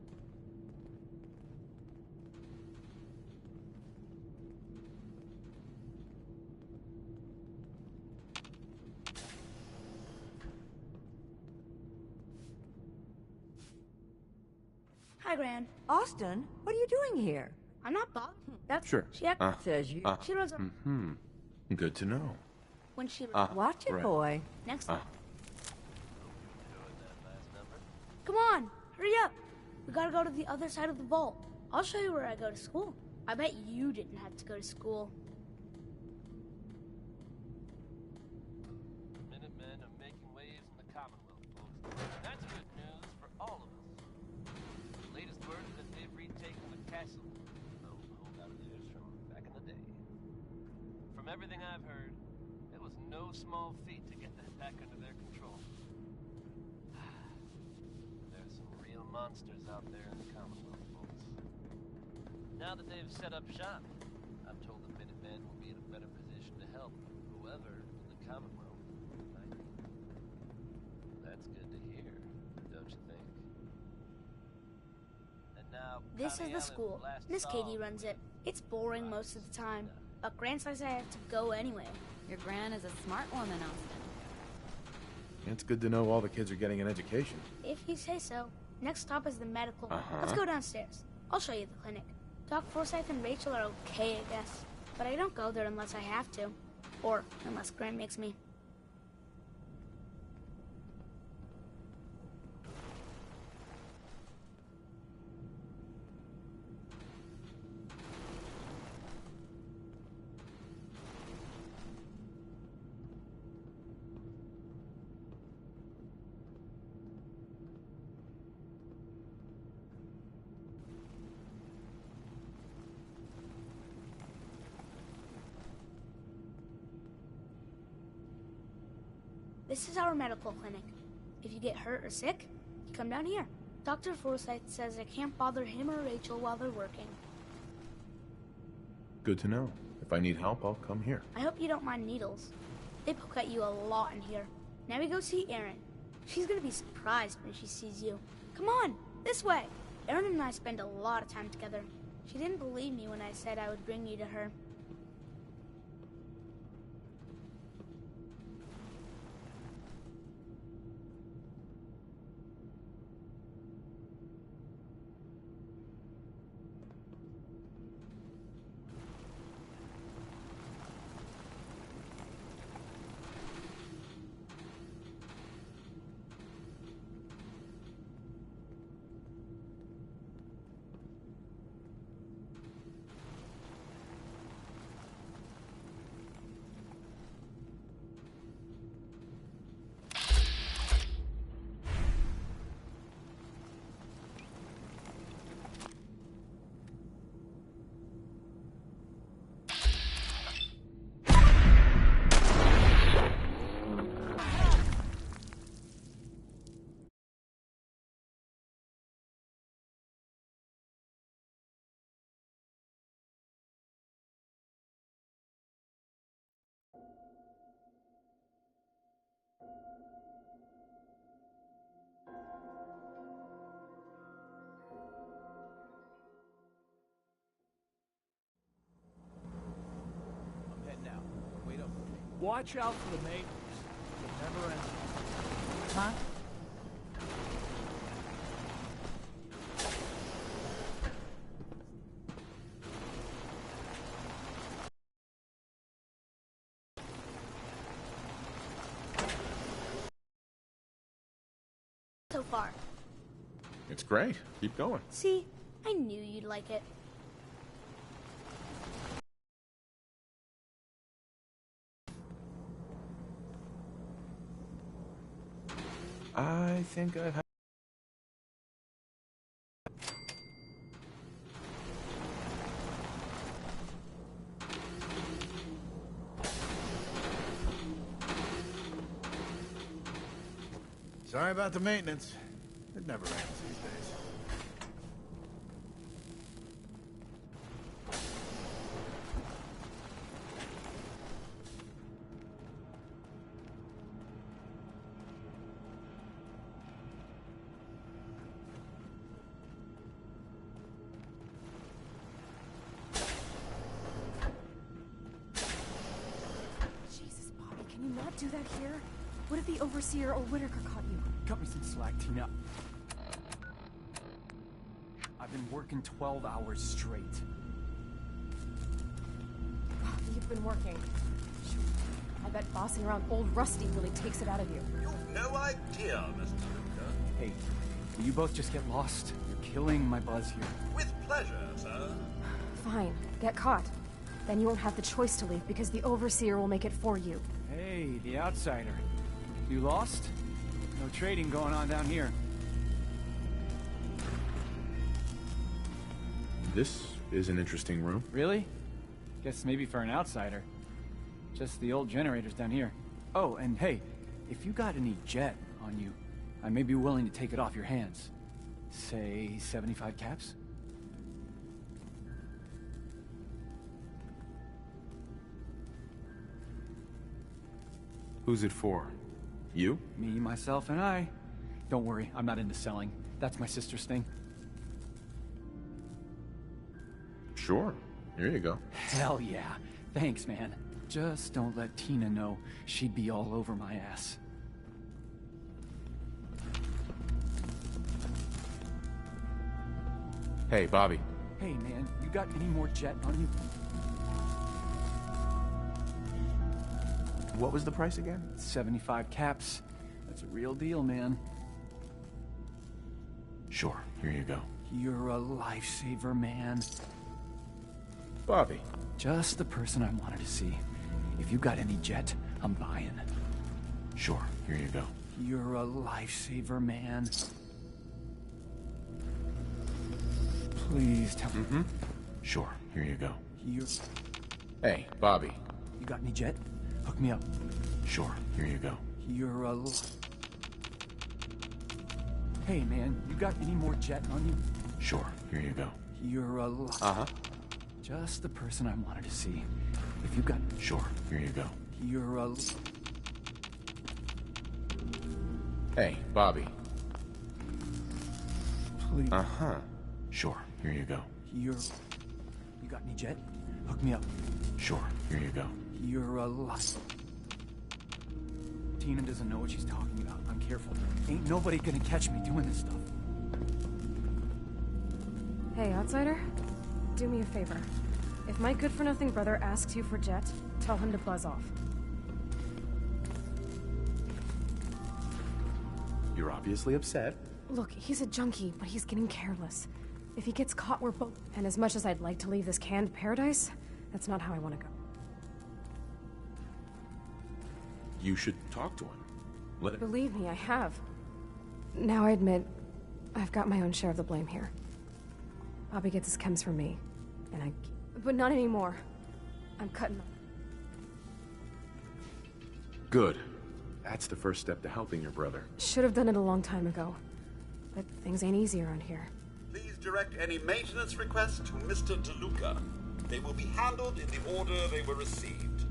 Hi, Gran. Austin, what are you doing here? I'm not Bob. That's Sure. She says you. She runs a... Good to know. When she... Watch it, right. boy. Next time. Come on, hurry up. We gotta go to the other side of the vault. I'll show you where I go to school. I bet you didn't have to go to school. Minutemen are making waves in the Commonwealth, folks. That's good news for all of us. The latest word is that they've retaken the castle. Oh, holdout of theirs from back in the day. From everything I've heard, it was no small feat to get that back under their control. There's some real monsters out there in the Commonwealth, folks. Now that they've set up shop, I'm told the Minutemen will be in a better position to help whoever in the Commonwealth might be. That's good to hear, don't you think? And now, This is the school. Miss Katie runs it. It's boring most of the time, but Gran says I have to go anyway. Your Gran is a smart woman, Austin. It's good to know all the kids are getting an education. If you say so. Next stop is the medical. Let's go downstairs. I'll show you the clinic. Doc Forsyth and Rachel are okay, I guess. But I don't go there unless I have to. Or unless Gran makes me. This is our medical clinic. If you get hurt or sick, you come down here. Dr. Forsyth says I can't bother him or Rachel while they're working. Good to know. If I need help, I'll come here. I hope you don't mind needles. They poke at you a lot in here. Now we go see Erin. She's gonna be surprised when she sees you. Come on, this way. Erin and I spend a lot of time together. She didn't believe me when I said I would bring you to her. I'm heading out. Wait up for me. Watch out for the maintenance. It never ends. Huh? So far. It's great. Keep going. See, I knew you'd like it. I think I have. Sorry about the maintenance. It never ends these days. Jesus, Bobby, can you not do that here? What if the Overseer or Whitaker caught you? Cut me some slack, Tina. I've been working 12 hours straight. You've been working. Shoot. I bet bossing around old Rusty really takes it out of you. You've no idea, Mr. Luca. Hey, will you both just get lost? You're killing my buzz here. With pleasure, sir. Fine, get caught. Then you won't have the choice to leave because the Overseer will make it for you. Hey, the outsider. You lost? No trading going on down here. This is an interesting room. Really? Guess maybe for an outsider. Just the old generators down here. Oh, and hey, if you got any jet on you, I may be willing to take it off your hands. Say 75 caps? Who's it for? You? Me, myself, and I. Don't worry, I'm not into selling. That's my sister's thing. Sure. Here you go. Hell yeah. Thanks, man. Just don't let Tina know. She'd be all over my ass. Hey, Bobby. Hey, man, you got any more jet on you? What was the price again? 75 caps. That's a real deal, man. Sure, here you go. You're a lifesaver, man. Bobby. Just the person I wanted to see. If you got any jet, I'm buying. Sure, here you go. You're a lifesaver, man. Please tell me. Sure, here you go. You're... Hey, Bobby. You got any jet? Hook me up. Sure, here you go. You're a... Hey, man, you got any more jet on you? Sure, here you go. You're a... Uh-huh. Just the person I wanted to see. If you got... Sure, here you go. You're a... Hey, Bobby. Please. Uh-huh. Sure, here you go. You're... You got any jet? Hook me up. Sure, here you go. You're a... Tina doesn't know what she's talking about. I'm careful. Ain't nobody gonna catch me doing this stuff. Hey, outsider. Do me a favor. If my good-for-nothing brother asks you for jet, tell him to buzz off. You're obviously upset. Look, he's a junkie, but he's getting careless. If he gets caught, we're both... And as much as I'd like to leave this canned paradise, that's not how I want to go. You should talk to him. Let him... Believe me, I have. Now I admit, I've got my own share of the blame here. Bobby gets his chems from me, and I... But not anymore. I'm cutting them. Good. That's the first step to helping your brother. Should have done it a long time ago. But things ain't easy around here. Please direct any maintenance requests to Mr. DeLuca. They will be handled in the order they were received.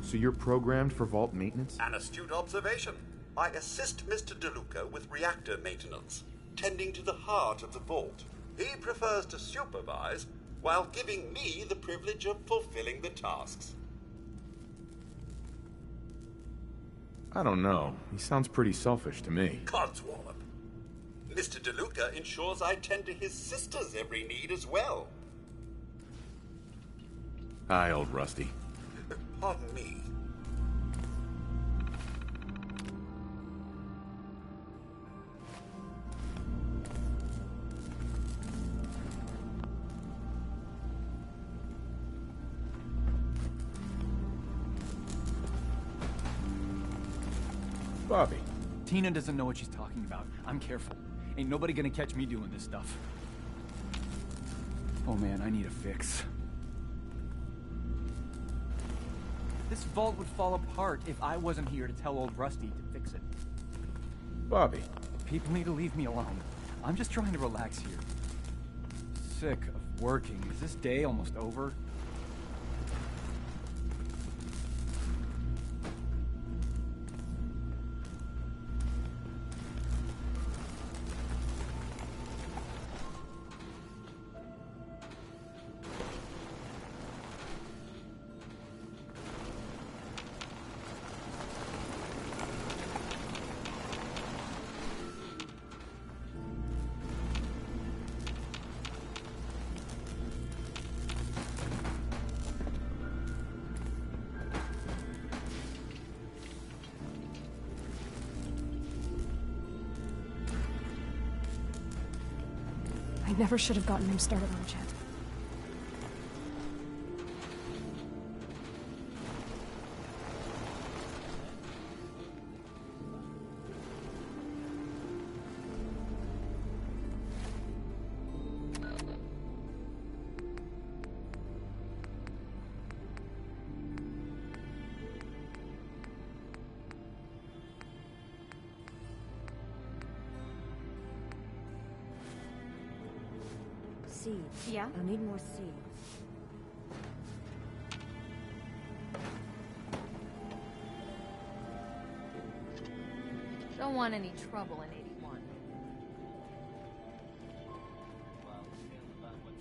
So you're programmed for vault maintenance? An astute observation. I assist Mr. DeLuca with reactor maintenance, tending to the heart of the vault. He prefers to supervise, while giving me the privilege of fulfilling the tasks. I don't know. He sounds pretty selfish to me. Codswallop. Mr. DeLuca ensures I tend to his sister's every need as well. Hi, old Rusty. Pardon me. Bobby. Tina doesn't know what she's talking about. I'm careful. Ain't nobody gonna catch me doing this stuff. Oh man, I need a fix. This vault would fall apart if I wasn't here to tell old Rusty to fix it. Bobby. People need to leave me alone. I'm just trying to relax here. Sick of working. Is this day almost over? I never should have gotten him started on Jet. Seeds. Yeah? I'll need more seeds. Don't want any trouble in 81.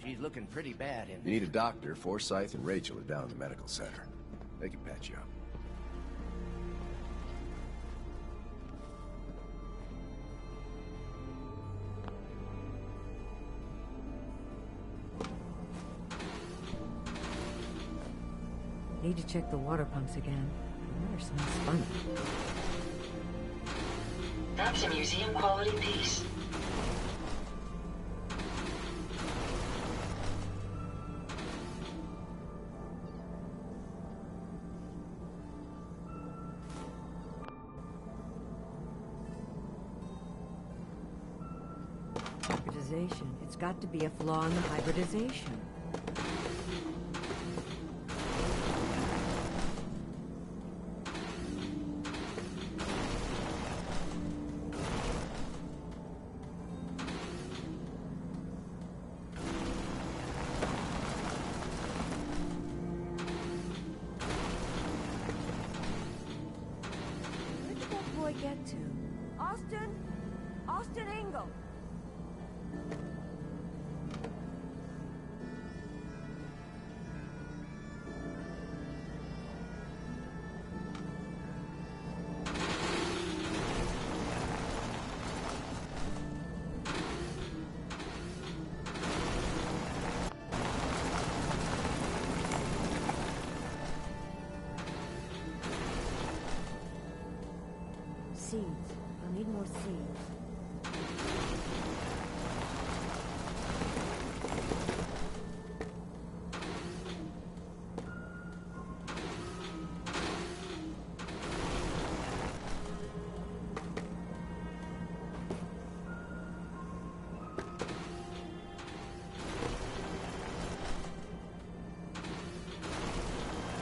She's looking pretty bad in You need a doctor. Forsyth and Rachel are down in the medical center. They can patch you up. Need to check the water pumps again. The water smells funny. That's a museum quality piece. Hybridization. It's got to be a flaw in the hybridization. Where did that boy get to? Austin? Austin Engel! Seeds. I'll need more seeds.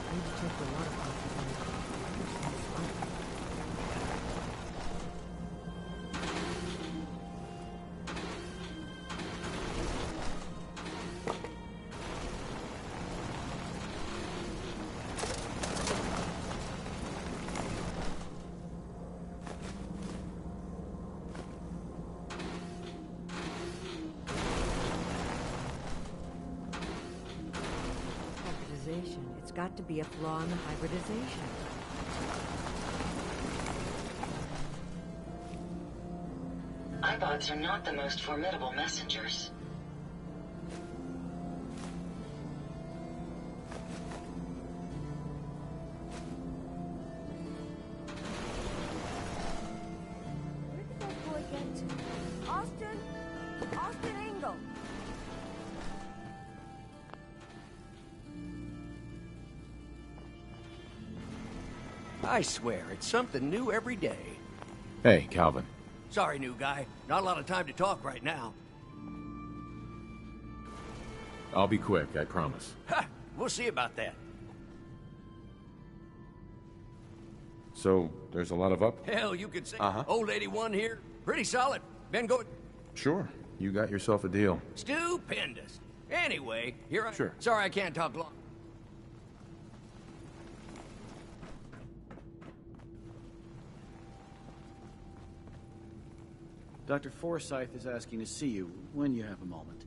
I need to check the water pumps again. Water smells funny. Hybridization. It's got to be a flaw in the hybridization. iBots are not the most formidable messengers. Where did that boy get to? Austin? Austin Engel! I swear, it's something new every day. Hey, Calvin. Sorry, new guy. Not a lot of time to talk right now. I'll be quick, I promise. Ha! We'll see about that. So, there's a lot of up? Hell, you could say Uh-huh. Old 81 here. Pretty solid. Been going Sure. You got yourself a deal. stupendous. Anyway, here I... Sure. Sorry I can't talk long. Dr. Forsyth is asking to see you when you have a moment.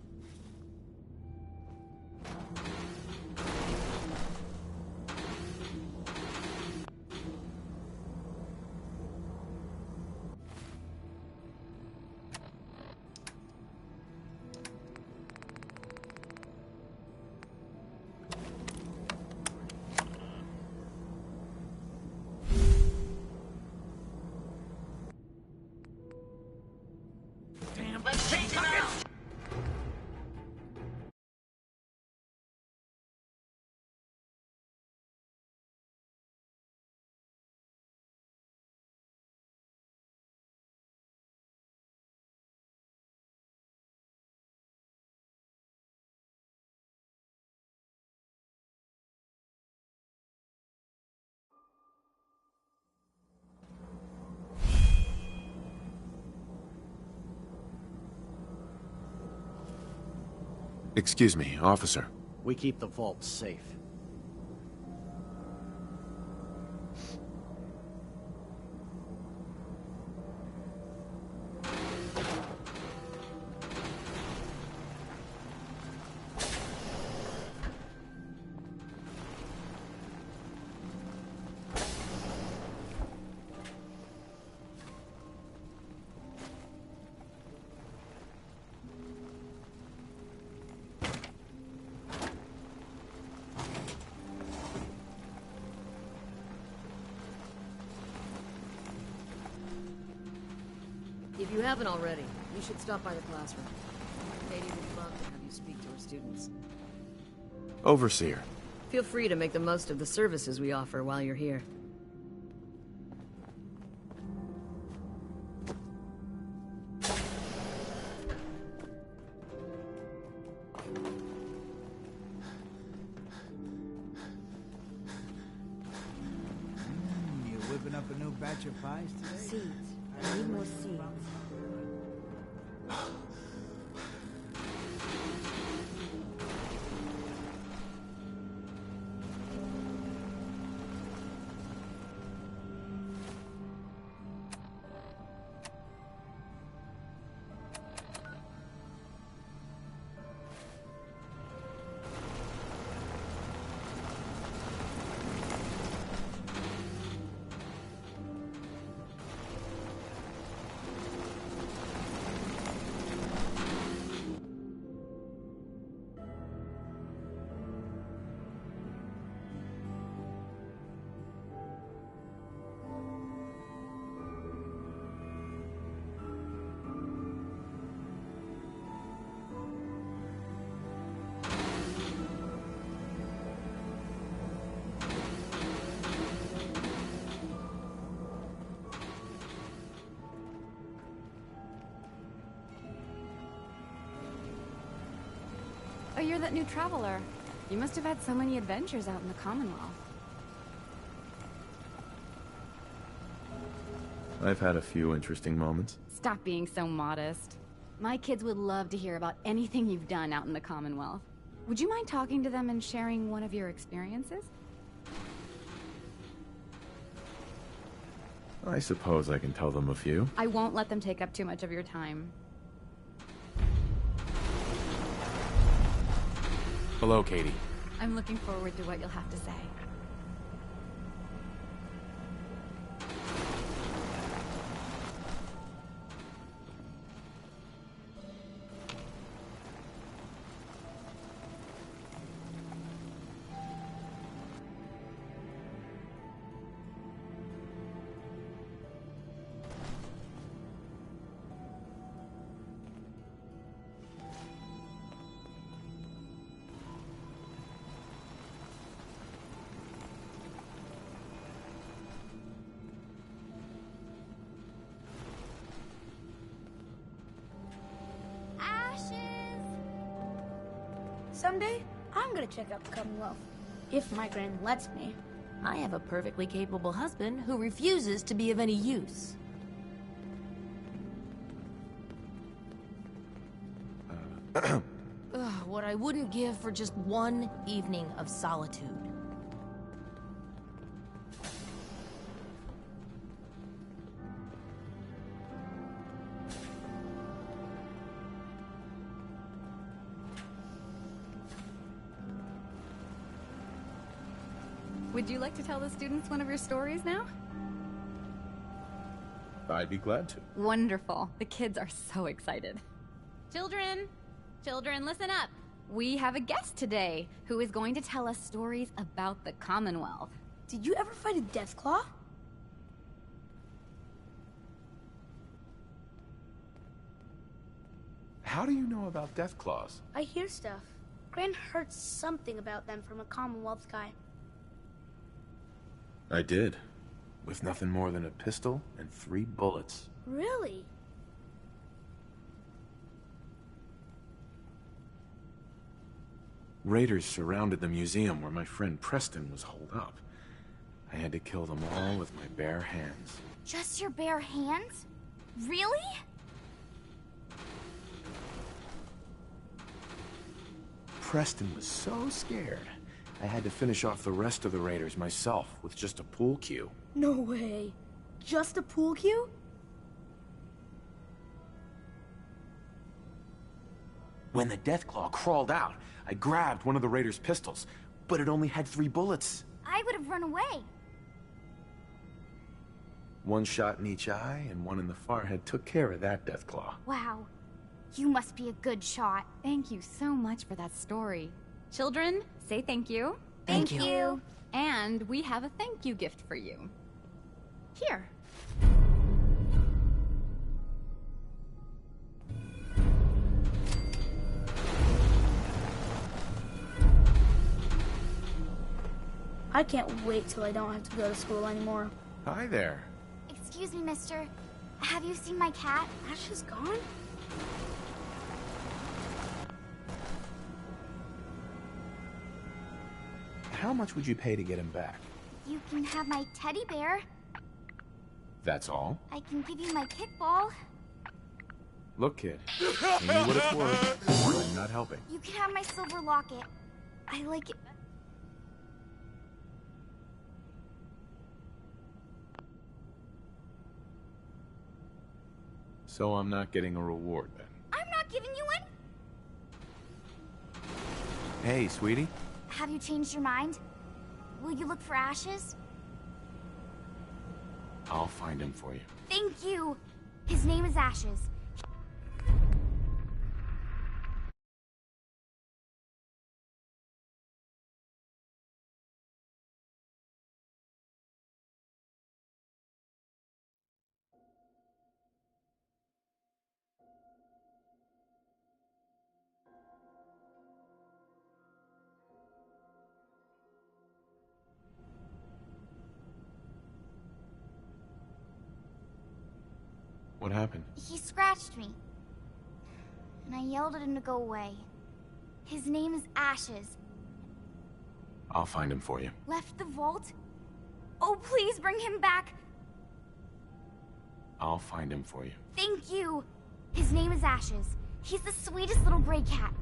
Excuse me, officer. We keep the vault safe. If you haven't already, you should stop by the classroom. Katie would love to have you speak to her students. Overseer. Feel free to make the most of the services we offer while you're here. You whipping up a new batch of pies today? Seeds. I need more seeds. Oh, you're that new traveler. You must have had so many adventures out in the Commonwealth. I've had a few interesting moments. Stop being so modest. My kids would love to hear about anything you've done out in the Commonwealth. Would you mind talking to them and sharing one of your experiences? I suppose I can tell them a few. I won't let them take up too much of your time. Hello, Katie. I'm looking forward to what you'll have to say. Someday, I'm gonna check out the Commonwealth. If my grand lets me. I have a perfectly capable husband who refuses to be of any use. Ugh, what I wouldn't give for just one evening of solitude. Would you like to tell the students one of your stories now? I'd be glad to. Wonderful. The kids are so excited. Children, listen up. We have a guest today who is going to tell us stories about the Commonwealth. Did you ever fight a Deathclaw? How do you know about Deathclaws? I hear stuff. Gran heard something about them from a Commonwealth guy. I did. With nothing more than a pistol and 3 bullets. Really? Raiders surrounded the museum where my friend Preston was holed up. I had to kill them all with my bare hands. Just your bare hands? Really? Preston was so scared, I had to finish off the rest of the Raiders myself with just a pool cue. No way. Just a pool cue? When the Deathclaw crawled out, I grabbed one of the Raiders' pistols, but it only had 3 bullets. I would have run away. 1 shot in each eye and 1 in the forehead took care of that Deathclaw. Wow. You must be a good shot. Thank you so much for that story. Children, say thank you. Thank you. And we have a thank you gift for you. Here. I can't wait till I don't have to go to school anymore. Hi there. Excuse me, mister. Have you seen my cat? Ash is gone? How much would you pay to get him back? You can have my teddy bear. That's all? I can give you my kickball. Look, kid. See what it's worth. I'm not helping. You can have my silver locket. I like it. So I'm not getting a reward, then? I'm not giving you one. Hey, sweetie. Have you changed your mind? Will you look for Ashes? I'll find him for you. Thank you. His name is Ashes. What happened? He scratched me. And I yelled at him to go away. His name is Ashes. I'll find him for you. Left the vault? Oh, please bring him back. I'll find him for you. Thank you. His name is Ashes. He's the sweetest little gray cat.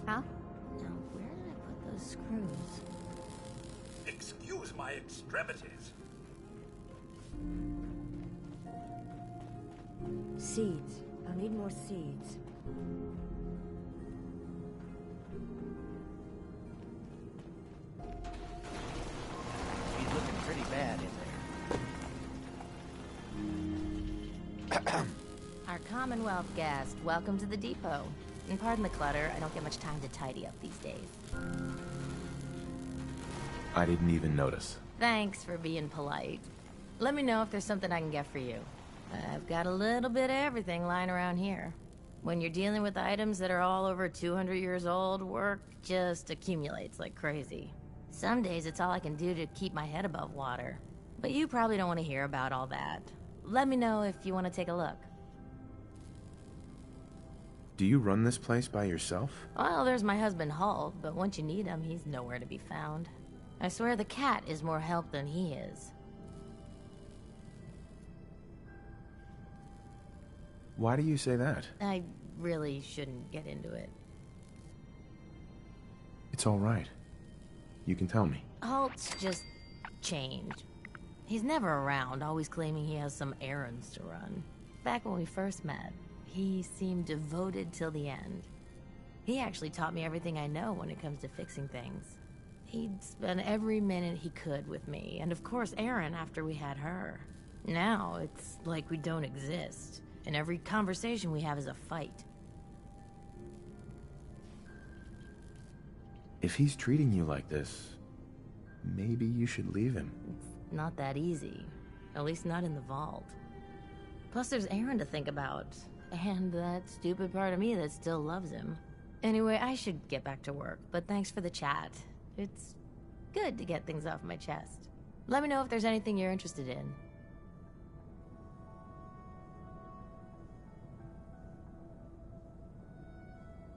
Huh? Now, where did I put those screws? Excuse my extremities. Seeds. I'll need more seeds. He's looking pretty bad in there. Our Commonwealth guest, welcome to the depot. And pardon the clutter, I don't get much time to tidy up these days. I didn't even notice. Thanks for being polite. Let me know if there's something I can get for you. I've got a little bit of everything lying around here. When you're dealing with items that are all over 200 years old, work just accumulates like crazy. Some days it's all I can do to keep my head above water. But you probably don't want to hear about all that. Let me know if you want to take a look. Do you run this place by yourself? Well, there's my husband Hull, but once you need him, he's nowhere to be found. I swear the cat is more help than he is. Why do you say that? I really shouldn't get into it. It's all right. You can tell me. Hulk's just changed. He's never around, always claiming he has some errands to run. Back when we first met, he seemed devoted till the end. He actually taught me everything I know when it comes to fixing things. He'd spend every minute he could with me, and of course Erin after we had her. Now, it's like we don't exist, and every conversation we have is a fight. If he's treating you like this, maybe you should leave him. It's not that easy. At least not in the vault. Plus there's Erin to think about. And that stupid part of me that still loves him. Anyway, I should get back to work, but thanks for the chat. It's good to get things off my chest. Let me know if there's anything you're interested in.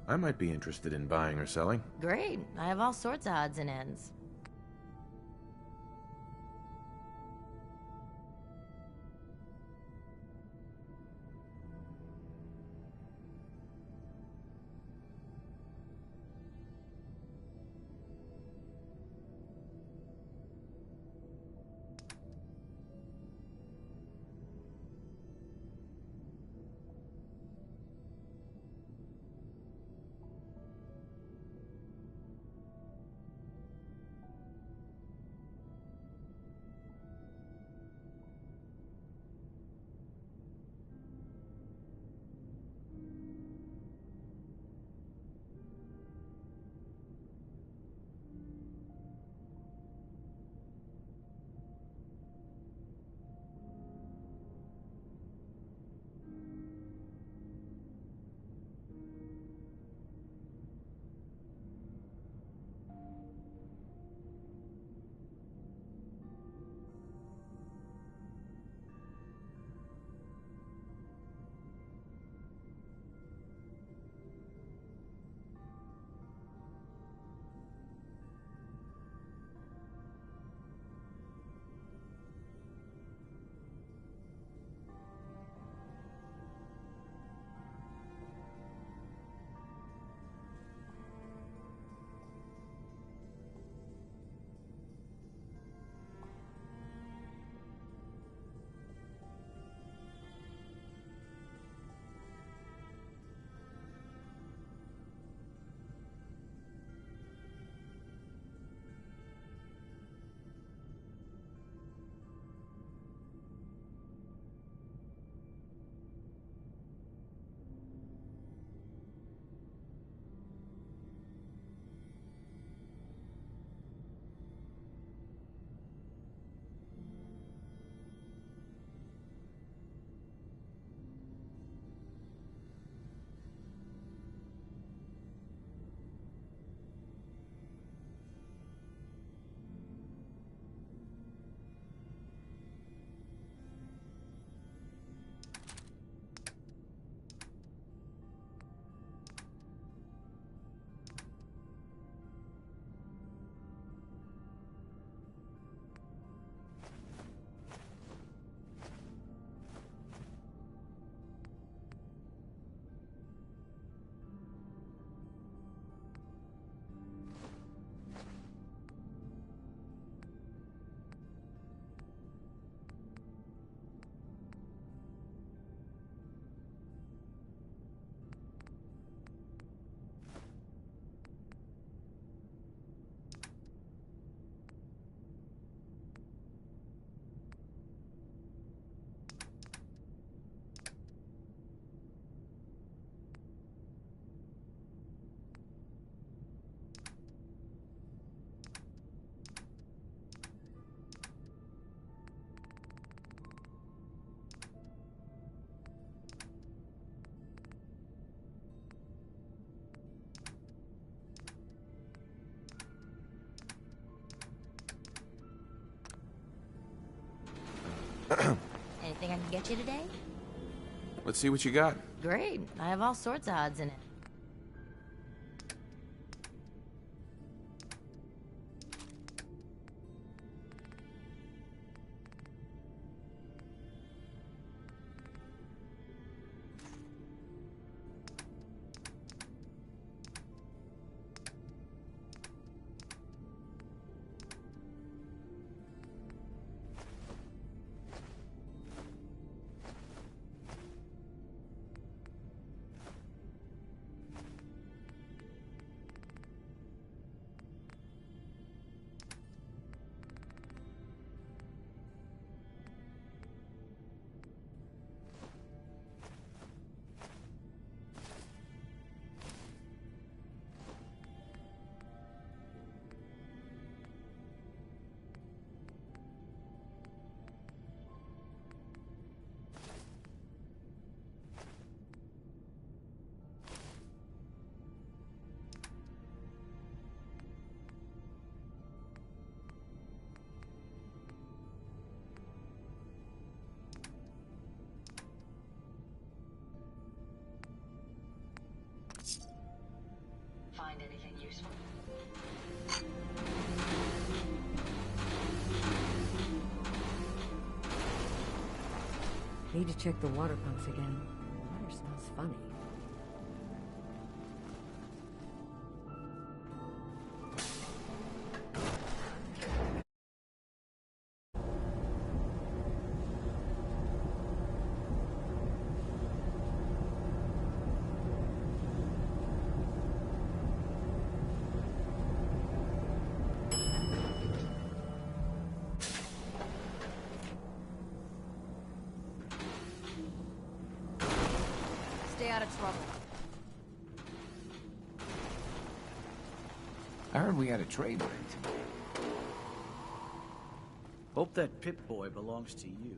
I might be interested in buying or selling. Great. I have all sorts of odds and ends. Anything I can get you today? Let's see what you got. Great. I have all sorts of odds in it. Find anything useful? Need to check the water pumps again. The water smells funny. Stay out of trouble. I heard we had a trade ready today. Hope that Pip-Boy belongs to you.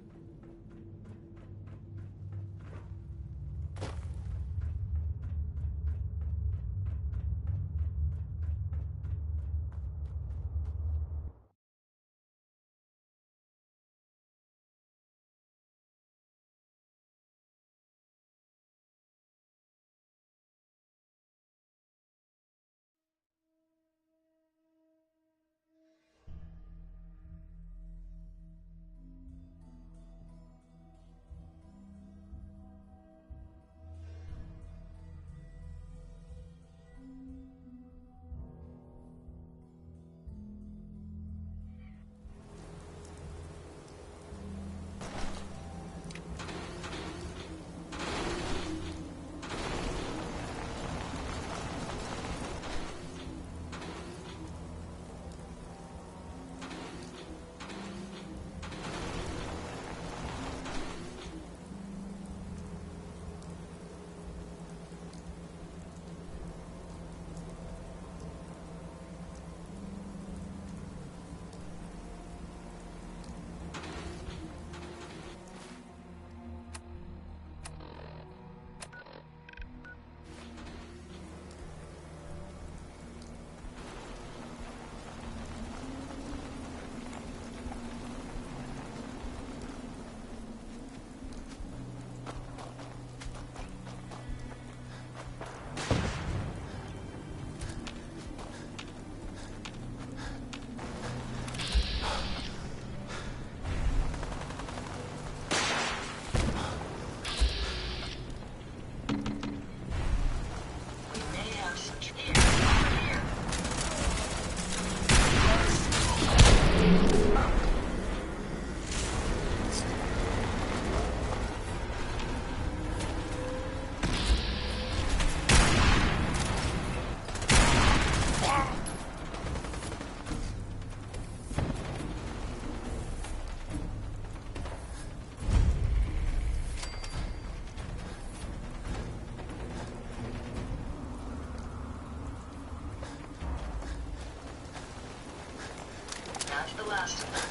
That's the last of them.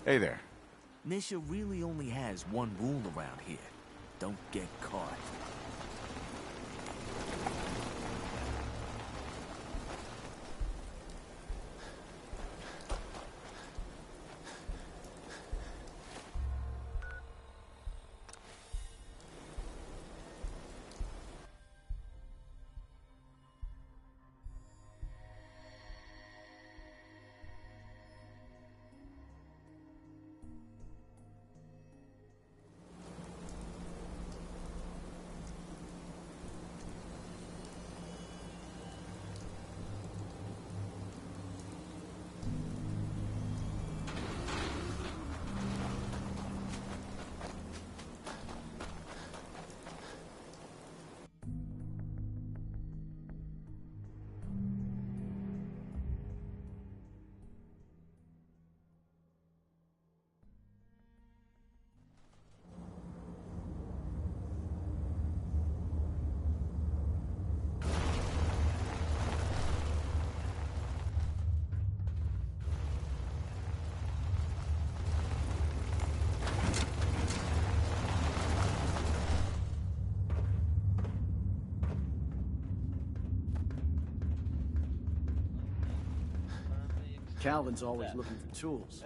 Hey there. Nisha really only has one rule around here. Don't get caught. Calvin's always looking for tools.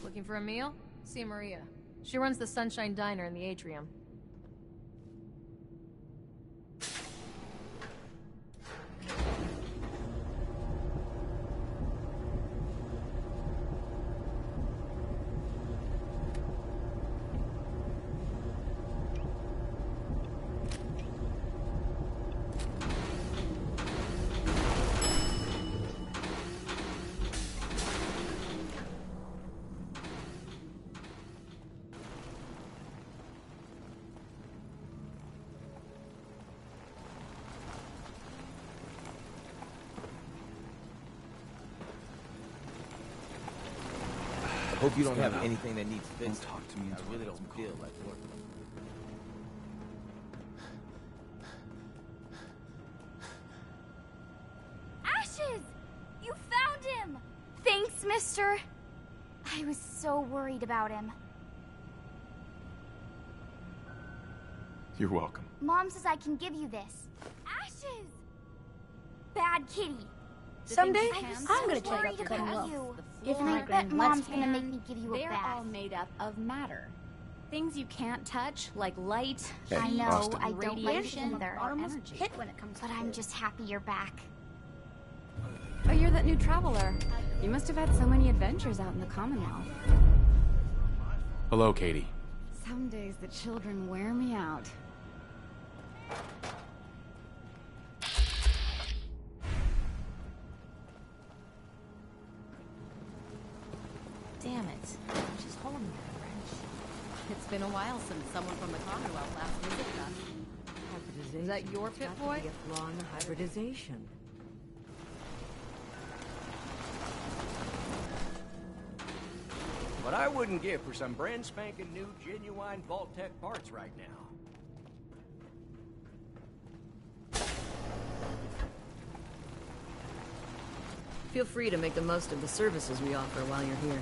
Looking for a meal? See Maria. She runs the Sunshine Diner in the atrium. I hope you don't have anything that needs fixed. Don't talk to me. I really don't feel like work. Ashes! You found him! Thanks, mister. I was so worried about him. You're welcome. Mom says I can give you this. Ashes! Bad kitty. Someday, I'm gonna so check out worried the about Commonwealth. you. If And I bet Mom's gonna make me give you a They're bath. all made up of matter. Things you can't touch, like light, Hey, I know, Austin. I don't like it radiation, either. or Almost energy. hit when it comes to But I'm just happy you're back. Oh, you're that new traveler. You must have had so many adventures out in the Commonwealth. Hello, Katie. Some days the children wear me out. Damn it. She's holding me a wrench. It's been a while since someone from the Commonwealth last visited us. Hybridization. Is that your pit boy? A flaw in the hybridization. What I wouldn't give for some brand spanking new, genuine Vault-Tec parts right now. Feel free to make the most of the services we offer while you're here.